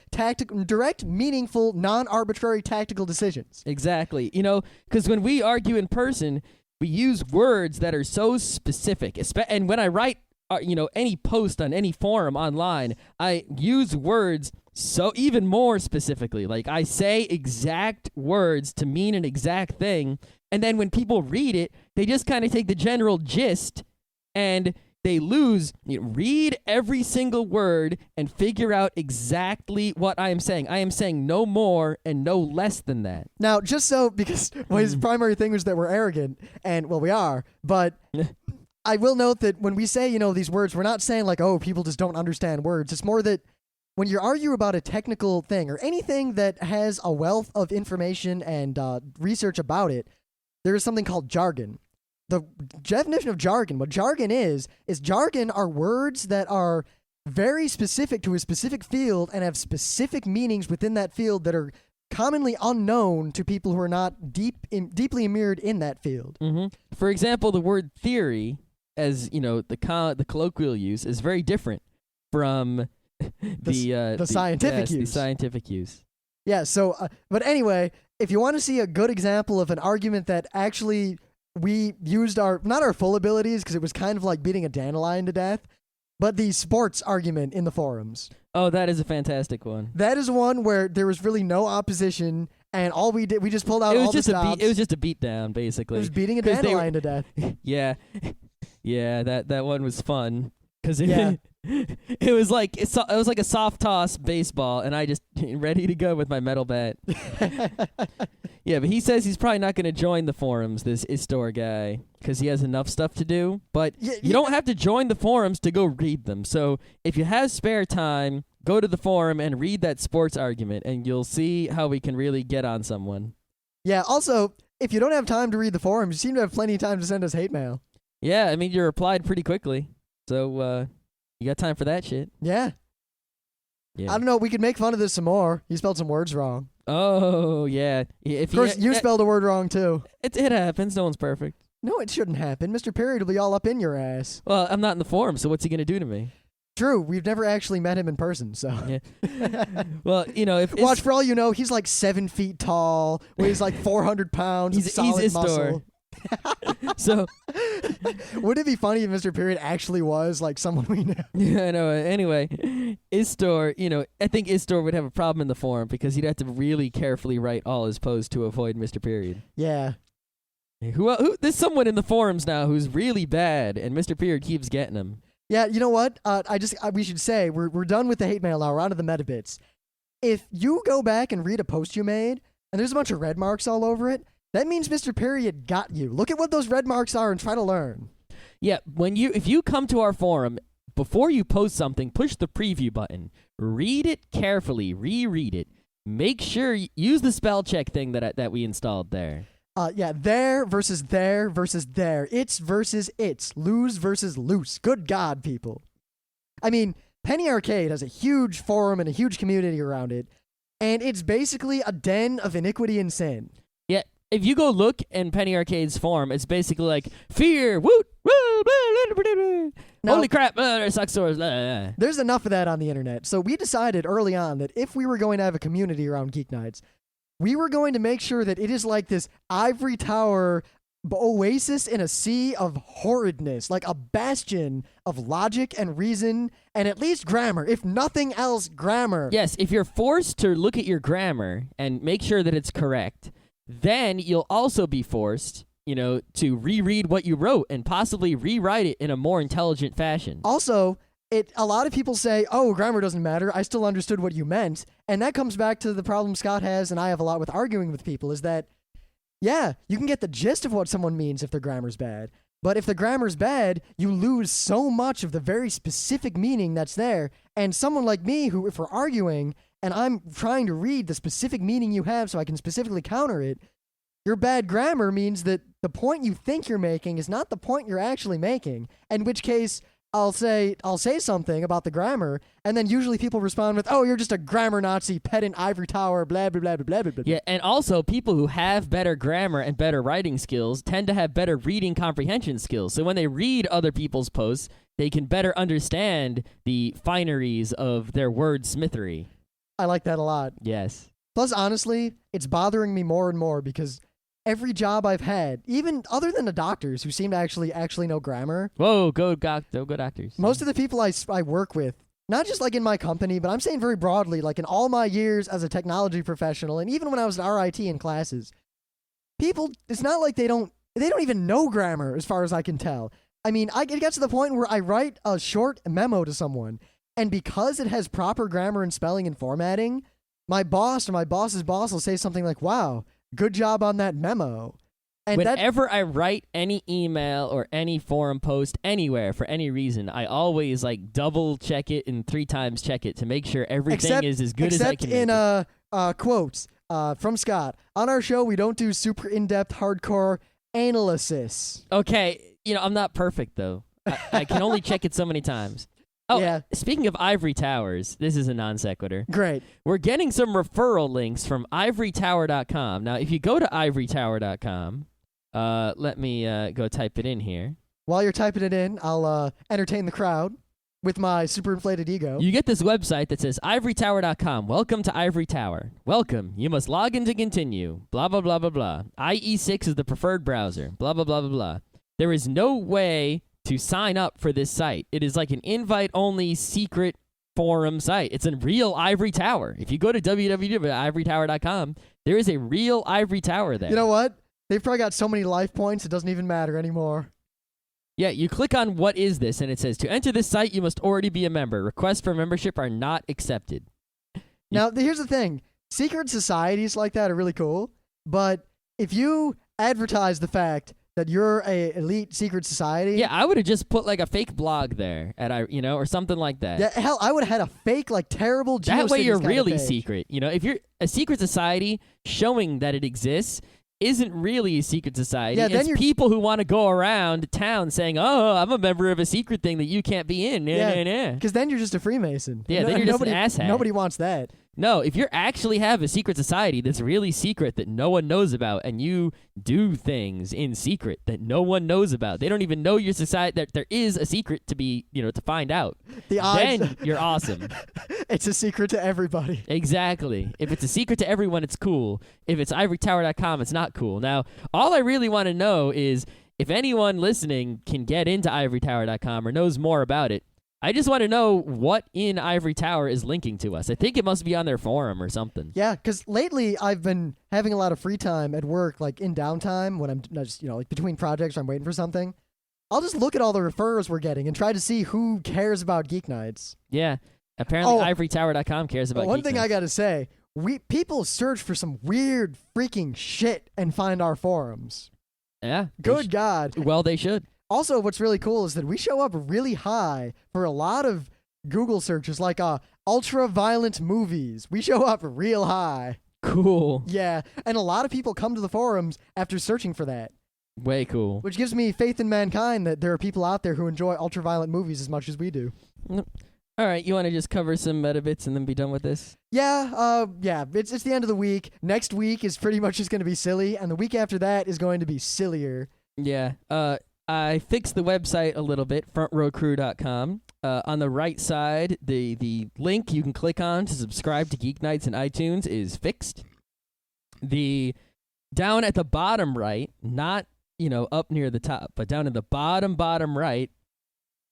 meaningful, non-arbitrary tactical decisions. Exactly. Because when we argue in person, we use words that are so specific. And when I write, any post on any forum online, I use words so even more specifically. Like I say exact words to mean an exact thing. And then when people read it, they just kind of take the general gist and they read every single word and figure out exactly what I am saying. I am saying no more and no less than that. Now, just so, because his primary thing was that we're arrogant, and, well, we are, but I will note that when we say, these words, we're not saying like, oh, people just don't understand words. It's more that when you argue about a technical thing or anything that has a wealth of information and research about it, there is something called jargon. the definition of jargon, what jargon is jargon are words that are very specific to a specific field and have specific meanings within that field that are commonly unknown to people who are not deeply immersed in that field. Mm-hmm. For example, the word theory, as you know, the colloquial use is very different from the scientific use. The scientific use. Yeah. So, but anyway, if you want to see a good example of an argument that actually we used not our full abilities, because it was kind of like beating a dandelion to death, but the sports argument in the forums. Oh, that is a fantastic one. That is one where there was really no opposition, and all we did, we just pulled out all the stops. It was just a beat down, basically. It was beating a dandelion to death. Yeah, that one was fun because Yeah. it was like a soft toss baseball, and I just ready to go with my metal bat. Yeah, but he says he's probably not going to join the forums, this Istor guy, because he has enough stuff to do. But you don't have to join the forums to go read them. So if you have spare time, go to the forum and read that sports argument, and you'll see how we can really get on someone. Yeah, also, if you don't have time to read the forums, you seem to have plenty of time to send us hate mail. Yeah, I mean, you replied pretty quickly. So you got time for that shit. Yeah. I don't know, we could make fun of this some more. You spelled some words wrong. Oh, yeah. Of course, you spelled a word wrong, too. It happens. No one's perfect. No, it shouldn't happen. Mr. Period will be all up in your ass. Well, I'm not in the forum, so what's he going to do to me? True, we've never actually met him in person, so. Yeah. Well, you know, if Watch, for all you know, he's like 7 feet tall, weighs like 400 pounds, he's solid Istor. muscle. So, wouldn't it be funny if Mr. Period actually was like someone we know? yeah, I know. Anyway, Istor, you know, I think Istor would have a problem in the forum because he'd have to really carefully write all his posts to avoid Mr. Period. Yeah. Who? There's someone in the forums now who's really bad, and Mr. Period keeps getting him. Yeah, you know what? We should say we're done with the hate mail now. We're on to the meta bits. If you go back and read a post you made, and there's a bunch of red marks all over it, that means Mr. Period got you. Look at what those red marks are and try to learn. Yeah, if you come to our forum, before you post something, push the preview button. Read it carefully. Reread it. Make sure use the spell check thing that we installed there. Yeah, there versus there versus there. It's versus it's. Lose versus loose. Good God, people. I mean, Penny Arcade has a huge forum and a huge community around it, and it's basically a den of iniquity and sin. Yeah, if you go look in Penny Arcade's forum, it's basically like, fear, woot, woo, blah, blah, blah, blah. Now, holy crap, sucks swords, blah, blah. There's enough of that on the internet, so we decided early on that if we were going to have a community around Geeknights, we were going to make sure that it is like this ivory tower oasis in a sea of horridness, like a bastion of logic and reason and at least grammar, if nothing else, grammar. Yes, if you're forced to look at your grammar and make sure that it's correct, then you'll also be forced, you know, to reread what you wrote and possibly rewrite it in a more intelligent fashion. Also, a lot of people say, oh, grammar doesn't matter. I still understood what you meant. And that comes back to the problem Scott has, and I have a lot with arguing with people, is that, yeah, you can get the gist of what someone means if their grammar's bad. But if the grammar's bad, you lose so much of the very specific meaning that's there. And someone like me, who, if we're arguing, and I'm trying to read the specific meaning you have so I can specifically counter it, your bad grammar means that the point you think you're making is not the point you're actually making, in which case I'll say something about the grammar, and then usually people respond with, oh, you're just a grammar Nazi, pedant, ivory tower, blah, blah, blah, blah, blah, blah. Yeah, and also people who have better grammar and better writing skills tend to have better reading comprehension skills. So when they read other people's posts, they can better understand the fineries of their wordsmithery. I like that a lot. Yes. Plus, honestly, it's bothering me more and more because every job I've had, even other than the doctors who seem to actually know grammar. Whoa, go doctors. Most of the people I work with, not just like in my company, but I'm saying very broadly, like in all my years as a technology professional, and even when I was at RIT in classes, people, it's not like they don't even know grammar as far as I can tell. I mean, it gets to the point where I write a short memo to someone, and because it has proper grammar and spelling and formatting, my boss or my boss's boss will say something like, wow, good job on that memo. And whenever I write any email or any forum post anywhere for any reason, I always like double check it and 3 times check it to make sure everything is as good as I can. Except in quotes from Scott. On our show, we don't do super in-depth, hardcore analysis. Okay, I'm not perfect though. I can only check it so many times. Oh, Yeah. Speaking of ivory towers, this is a non sequitur. Great. We're getting some referral links from ivorytower.com. Now, if you go to ivorytower.com, let me go type it in here. While you're typing it in, I'll entertain the crowd with my super inflated ego. You get this website that says ivorytower.com. Welcome to Ivory Tower. Welcome. You must log in to continue. Blah, blah, blah, blah, blah. IE6 is the preferred browser. Blah, blah, blah, blah, blah. There is no way to sign up for this site. It is like an invite-only secret forum site. It's a real Ivory Tower. If you go to www.ivorytower.com, there is a real Ivory Tower there. You know what? They've probably got so many life points, it doesn't even matter anymore. Yeah, you click on what is this, and it says, to enter this site, you must already be a member. Requests for membership are not accepted. Now, here's the thing. Secret societies like that are really cool, but if you advertise the fact that you're a elite secret society... Yeah, I would have just put like a fake blog there, or something like that. Yeah, hell, I would have had a fake, like, terrible GeoCities That way you're kind of really page. secret. If you're a secret society showing that it exists isn't really a secret society. Yeah, then it's you're- people who want to go around town saying, oh, I'm a member of a secret thing that you can't be in. Yeah. Because then you're just a Freemason. Yeah, then you're just an asshat. Nobody wants that. No, if you actually have a secret society that's really secret that no one knows about, and you do things in secret that no one knows about, they don't even know your society, that there is a secret to be, to find out. The odds. Then you're awesome. It's a secret to everybody. Exactly. If it's a secret to everyone, it's cool. If it's ivorytower.com, it's not cool. Now, all I really want to know is if anyone listening can get into ivorytower.com or knows more about it, I just want to know what in Ivory Tower is linking to us. I think it must be on their forum or something. Yeah, because lately I've been having a lot of free time at work, like in downtime when I'm just, like between projects or I'm waiting for something. I'll just look at all the referrals we're getting and try to see who cares about Geeknights. Yeah. Apparently, Oh. ivorytower.com cares about One thing Geeknights. I gotta say, people search for some weird freaking shit and find our forums. Yeah. Good God. Well, they should. Also, what's really cool is that we show up really high for a lot of Google searches, like ultra-violent movies. We show up real high. Cool. Yeah, and a lot of people come to the forums after searching for that, Way cool. which gives me faith in mankind that there are people out there who enjoy ultra-violent movies as much as we do. All right, you want to just cover some meta bits and then be done with this? Yeah, it's the end of the week. Next week is pretty much just going to be silly, and the week after that is going to be sillier. Yeah. I fixed the website a little bit, frontrowcrew.com. On the right side, the link you can click on to subscribe to Geeknights in iTunes is fixed. The down at the bottom right, not, up near the top, but down in the bottom right,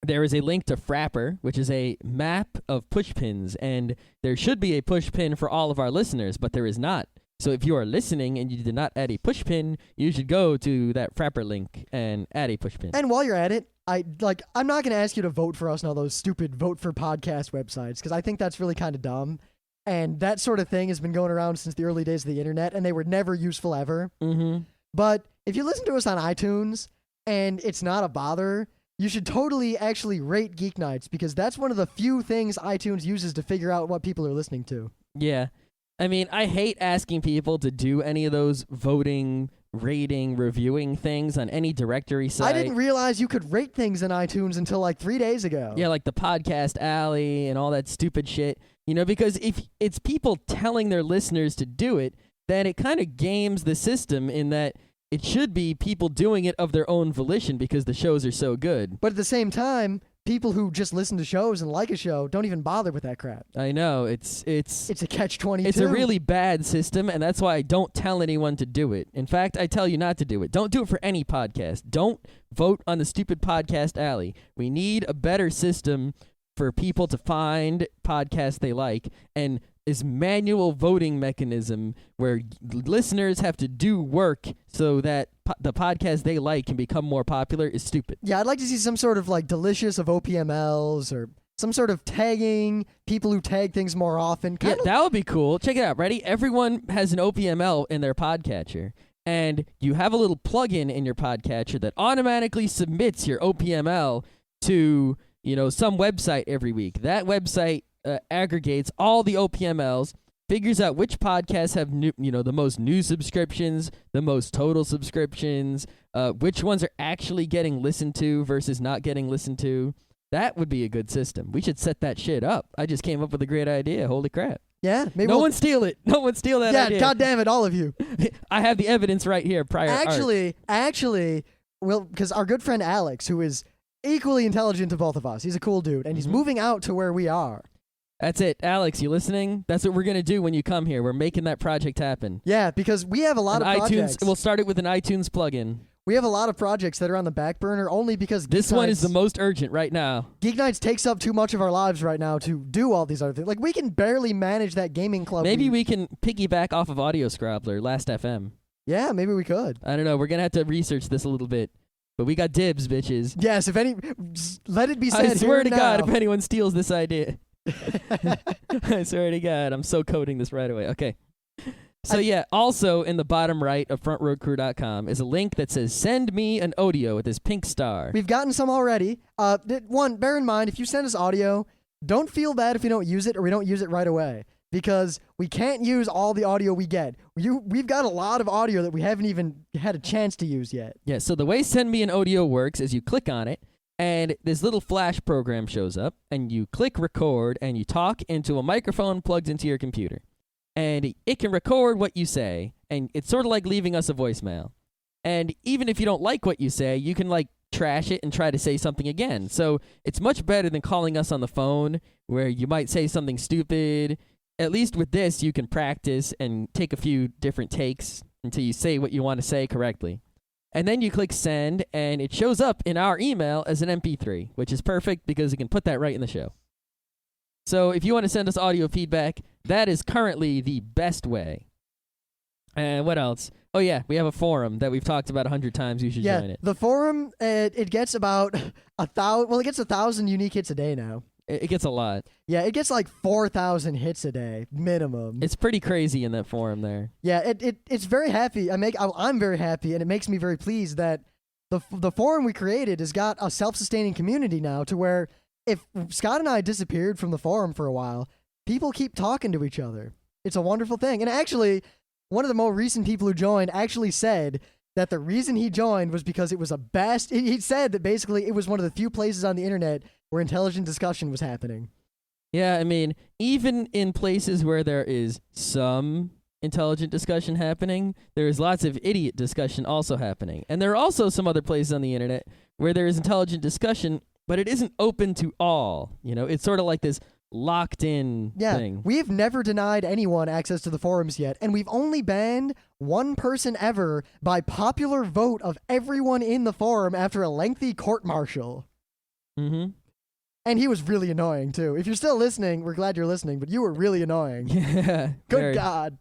there is a link to Frapper, which is a map of pushpins, and there should be a pushpin for all of our listeners, but there is not. So if you are listening and you did not add a pushpin, you should go to that Frapper link and add a pushpin. And while you're at it, I'm not going to ask you to vote for us on all those stupid vote for podcast websites, because I think that's really kind of dumb. And that sort of thing has been going around since the early days of the internet, and they were never useful ever. Mm-hmm. But if you listen to us on iTunes and it's not a bother, you should totally actually rate Geeknights, because that's one of the few things iTunes uses to figure out what people are listening to. Yeah. I mean, I hate asking people to do any of those voting, rating, reviewing things on any directory site. I didn't realize you could rate things in iTunes until like 3 days ago. Yeah, like the Podcast Alley and all that stupid shit. Because if it's people telling their listeners to do it, then it kind of games the system in that it should be people doing it of their own volition because the shows are so good. But at the same time, people who just listen to shows and like a show don't even bother with that crap. I know, it's a catch-22. It's a really bad system, and that's why I don't tell anyone to do it. In fact, I tell you not to do it. Don't do it for any podcast. Don't vote on the stupid Podcast Alley. We need a better system for people to find podcasts they like, and this manual voting mechanism where listeners have to do work so that the podcast they like can become more popular is stupid. Yeah, I'd like to see some sort of like delicious of OPMLs or some sort of tagging, people who tag things more often. Yeah, that would be cool. Check it out. Ready? Everyone has an OPML in their podcatcher, and you have a little plugin in your podcatcher that automatically submits your OPML to, some website every week. That website aggregates all the OPMLs, figures out which podcasts have the most new subscriptions, the most total subscriptions, which ones are actually getting listened to versus not getting listened to. That would be a good system. We should set that shit up. I just came up with a great idea. Holy crap. Yeah, maybe No one steal it. No one steal that idea. Yeah, God damn it, all of you. I have the evidence right here. Prior Actually, well, because our good friend Alex, who is equally intelligent to both of us, he's a cool dude, and he's moving out to where we are. That's it. Alex, you listening? That's what we're going to do when you come here. We're making that project happen. Yeah, because we have a lot of projects. We'll start it with an iTunes plugin. We have a lot of projects that are on the back burner only because this one is the most urgent right now. Geeknights takes up too much of our lives right now to do all these other things. Like, we can barely manage that gaming club. Maybe we can piggyback off of Audio Scrobbler, Last FM. Yeah, maybe we could. I don't know. We're going to have to research this a little bit. But we got dibs, bitches. Yes, let it be said. I swear to God, now. if anyone steals this idea. I swear to God, I'm so coding this right away. Okay. So yeah, also in the bottom right of frontroadcrew.com is a link that says send me an audio with this pink star. We've gotten some already. One, bear in mind, if you send us audio, don't feel bad if you don't use it or we don't use it right away, because we can't use all the audio we get. We've got a lot of audio that we haven't even had a chance to use yet. Yeah, so the way send me an audio works is you click on it, and this little flash program shows up, and you click record, and you talk into a microphone plugged into your computer. And it can record what you say, and it's sort of like leaving us a voicemail. And even if you don't like what you say, you can, like, trash it and try to say something again. So it's much better than calling us on the phone, where you might say something stupid. At least with this, you can practice and take a few different takes until you say what you want to say correctly. And then you click send, and it shows up in our email as an MP3, which is perfect because we can put that right in the show. So if you want to send us audio feedback, that is currently the best way. And what else? Oh, yeah, we have a forum that we've talked about 100 times. You should join it. The forum, it gets about 1,000. Well, it gets 1,000 unique hits a day now. It gets a lot. Yeah, it gets like 4,000 hits a day minimum. It's pretty crazy in that forum there. Yeah, it's very happy. I'm very happy, and it makes me very pleased that the forum we created has got a self-sustaining community now, to where if Scott and I disappeared from the forum for a while, people keep talking to each other. It's a wonderful thing. And actually, one of the more recent people who joined actually said that the reason he joined was because it was he said that basically it was one of the few places on the internet where intelligent discussion was happening. Yeah, I mean, even in places where there is some intelligent discussion happening, there is lots of idiot discussion also happening. And there are also some other places on the internet where there is intelligent discussion, but it isn't open to all. You know, it's sort of like this locked-in thing. We've never denied anyone access to the forums yet, and we've only banned one person ever by popular vote of everyone in the forum after a lengthy court-martial. Mm-hmm. And he was really annoying, too. If you're still listening, we're glad you're listening, but you were really annoying. Yeah. Good God.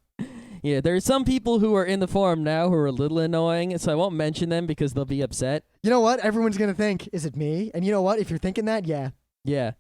Yeah, there are some people who are in the forum now who are a little annoying, so I won't mention them because they'll be upset. You know what? Everyone's going to think, is it me? And you know what? If you're thinking that, yeah. Yeah.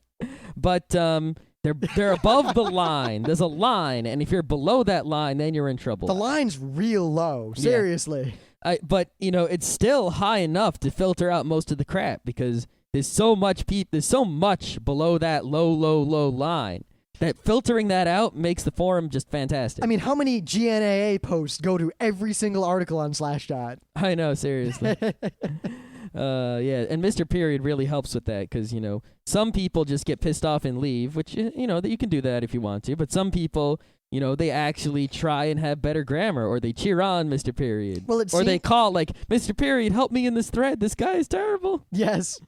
But they're above the line. There's a line, and if you're below that line, then you're in trouble. The line's real low. Seriously. Yeah. But, you know, it's still high enough to filter out most of the crap because there's so much below that low line that filtering that out makes the forum just fantastic. I mean, how many GNAA posts go to every single article on Slashdot? I know, seriously. Yeah, and Mr. Period really helps with that because, you know, some people just get pissed off and leave, which, you know, that you can do that if you want to, but some people, you know, they actually try and have better grammar, or they cheer on Mr. Period. Well, or they call, like, Mr. Period, help me in this thread. This guy is terrible. Yes.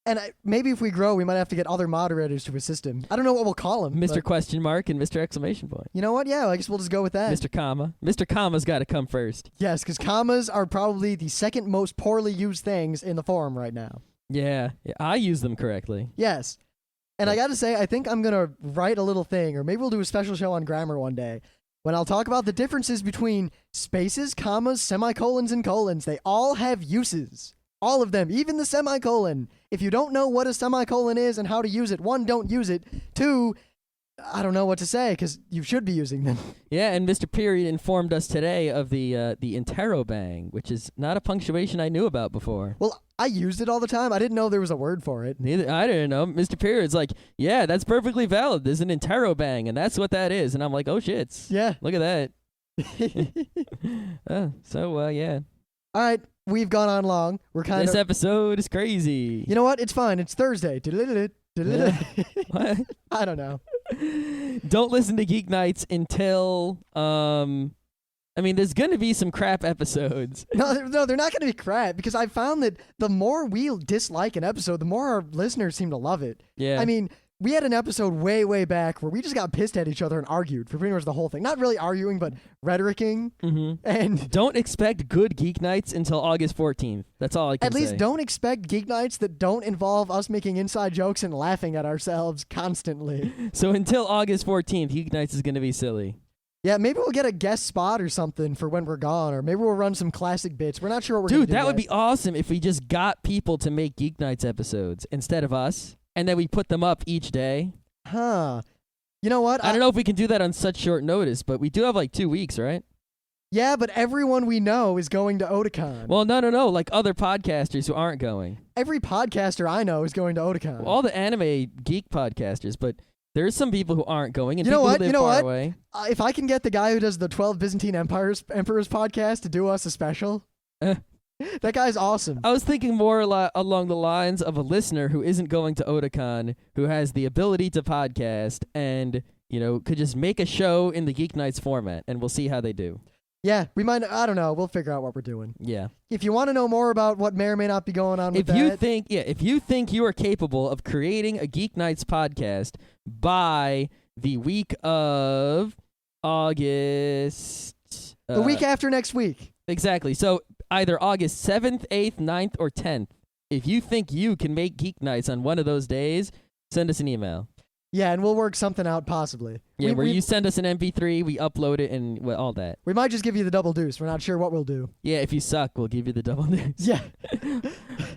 And maybe if we grow, we might have to get other moderators to assist him. I don't know what we'll call him. Mr. Question Mark and Mr. Exclamation Point. You know what? Yeah, I guess we'll just go with that. Mr. Comma. Mr. Comma's got to come first. Yes, because commas are probably the second most poorly used things in the forum right now. Yeah, I use them correctly. Yes. And I got to say, I think I'm going to write a little thing, or maybe we'll do a special show on grammar one day, when I'll talk about the differences between spaces, commas, semicolons, and colons. They all have uses. All of them, even the semicolon. If you don't know what a semicolon is and how to use it, one, don't use it. Two, I don't know what to say because you should be using them. Yeah, and Mr. Period informed us today of the interrobang, which is not a punctuation I knew about before. Well, I used it all the time. I didn't know there was a word for it. Neither I didn't know. Mr. Period's like, yeah, that's perfectly valid. There's an interrobang, and that's what that is. And I'm like, oh shit. Yeah. Look at that. Yeah. All right, we've gone on long. We're kind This of. episode is crazy. You know what? It's fine. It's Thursday. What? I don't know. Don't listen to Geek Nights until there's gonna be some crap episodes. No, they're not going to be crap because I found that the more we dislike an episode, the more our listeners seem to love it. Yeah. I mean, we had an episode way back where we just got pissed at each other and argued for pretty much the whole thing. Not really arguing, but rhetoricking. Mm-hmm. And Don't expect good Geek Nights until August 14th. That's all I can at say. least don't expect Geek Nights that don't involve us making inside jokes and laughing at ourselves constantly. So until August 14th, Geek Nights is gonna be silly. Yeah, maybe we'll get a guest spot or something for when we're gone, or maybe we'll run some classic bits. We're not sure what we're going to Dude, do that would yet. be awesome if we just got people to make Geek Nights episodes instead of us, and then we put them up each day. Huh. You know what? I don't know if we can do that on such short notice, but we do have like 2 weeks, right? Yeah, but everyone we know is going to Otakon. Well, no, like other podcasters who aren't going. Every podcaster I know is going to Otakon. Well, all the anime geek podcasters, but there's some people who aren't going, and You know people what? who live You know far what? away. If I can get the guy who does the 12 Byzantine Emperors podcast to do us a special, that guy's awesome. I was thinking more along the lines of a listener who isn't going to Otakon, who has the ability to podcast, and could just make a show in the Geek Nights format, and we'll see how they do. Yeah, we might. I don't know. We'll figure out what we're doing. Yeah. If you want to know more about what may or may not be going on with If you that, think you are capable of creating a Geek Nights podcast by the week of August, the week after next week. exactly. So either August 7th, 8th, 9th, or 10th. If you think you can make Geek Nights on one of those days, send us an email. Yeah, and we'll work something out possibly. Yeah, we, where we, you send us an MP3, we upload it, and all that. we might just give you the double deuce. We're not sure what we'll do. Yeah, if you suck, we'll give you the double news. Yeah.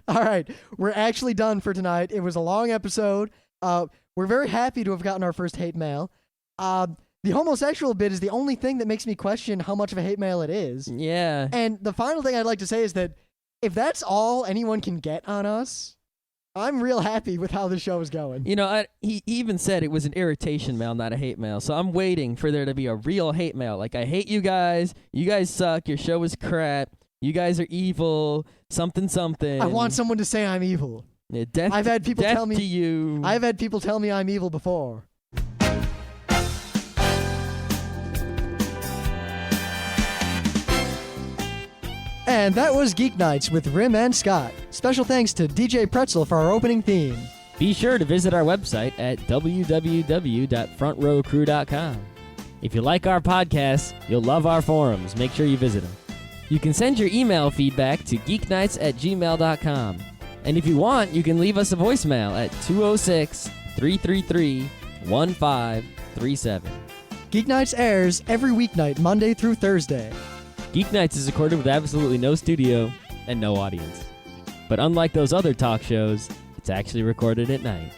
All right. We're actually done for tonight. It was a long episode. We're very happy to have gotten our first hate mail. The homosexual bit is the only thing that makes me question how much of a hate mail it is. Yeah. And the final thing I'd like to say is that if that's all anyone can get on us, I'm real happy with how the show is going. He even said it was an irritation mail, not a hate mail. So I'm waiting for there to be a real hate mail. Like, I hate you guys. You guys suck. Your show is crap. You guys are evil. Something. I want someone to say I'm evil. Yeah, death. I've had people death tell me to you. I've had people tell me I'm evil before. And that was Geek Nights with Rim and Scott. Special thanks to DJ Pretzel for our opening theme. Be sure to visit our website at www.frontrowcrew.com. If you like our podcasts, you'll love our forums. Make sure you visit them. You can send your email feedback to geeknights@gmail.com. And if you want, you can leave us a voicemail at 206-333-1537. Geek Nights airs every weeknight, Monday through Thursday. Geek Nights is recorded with absolutely no studio and no audience. But unlike those other talk shows, it's actually recorded at night.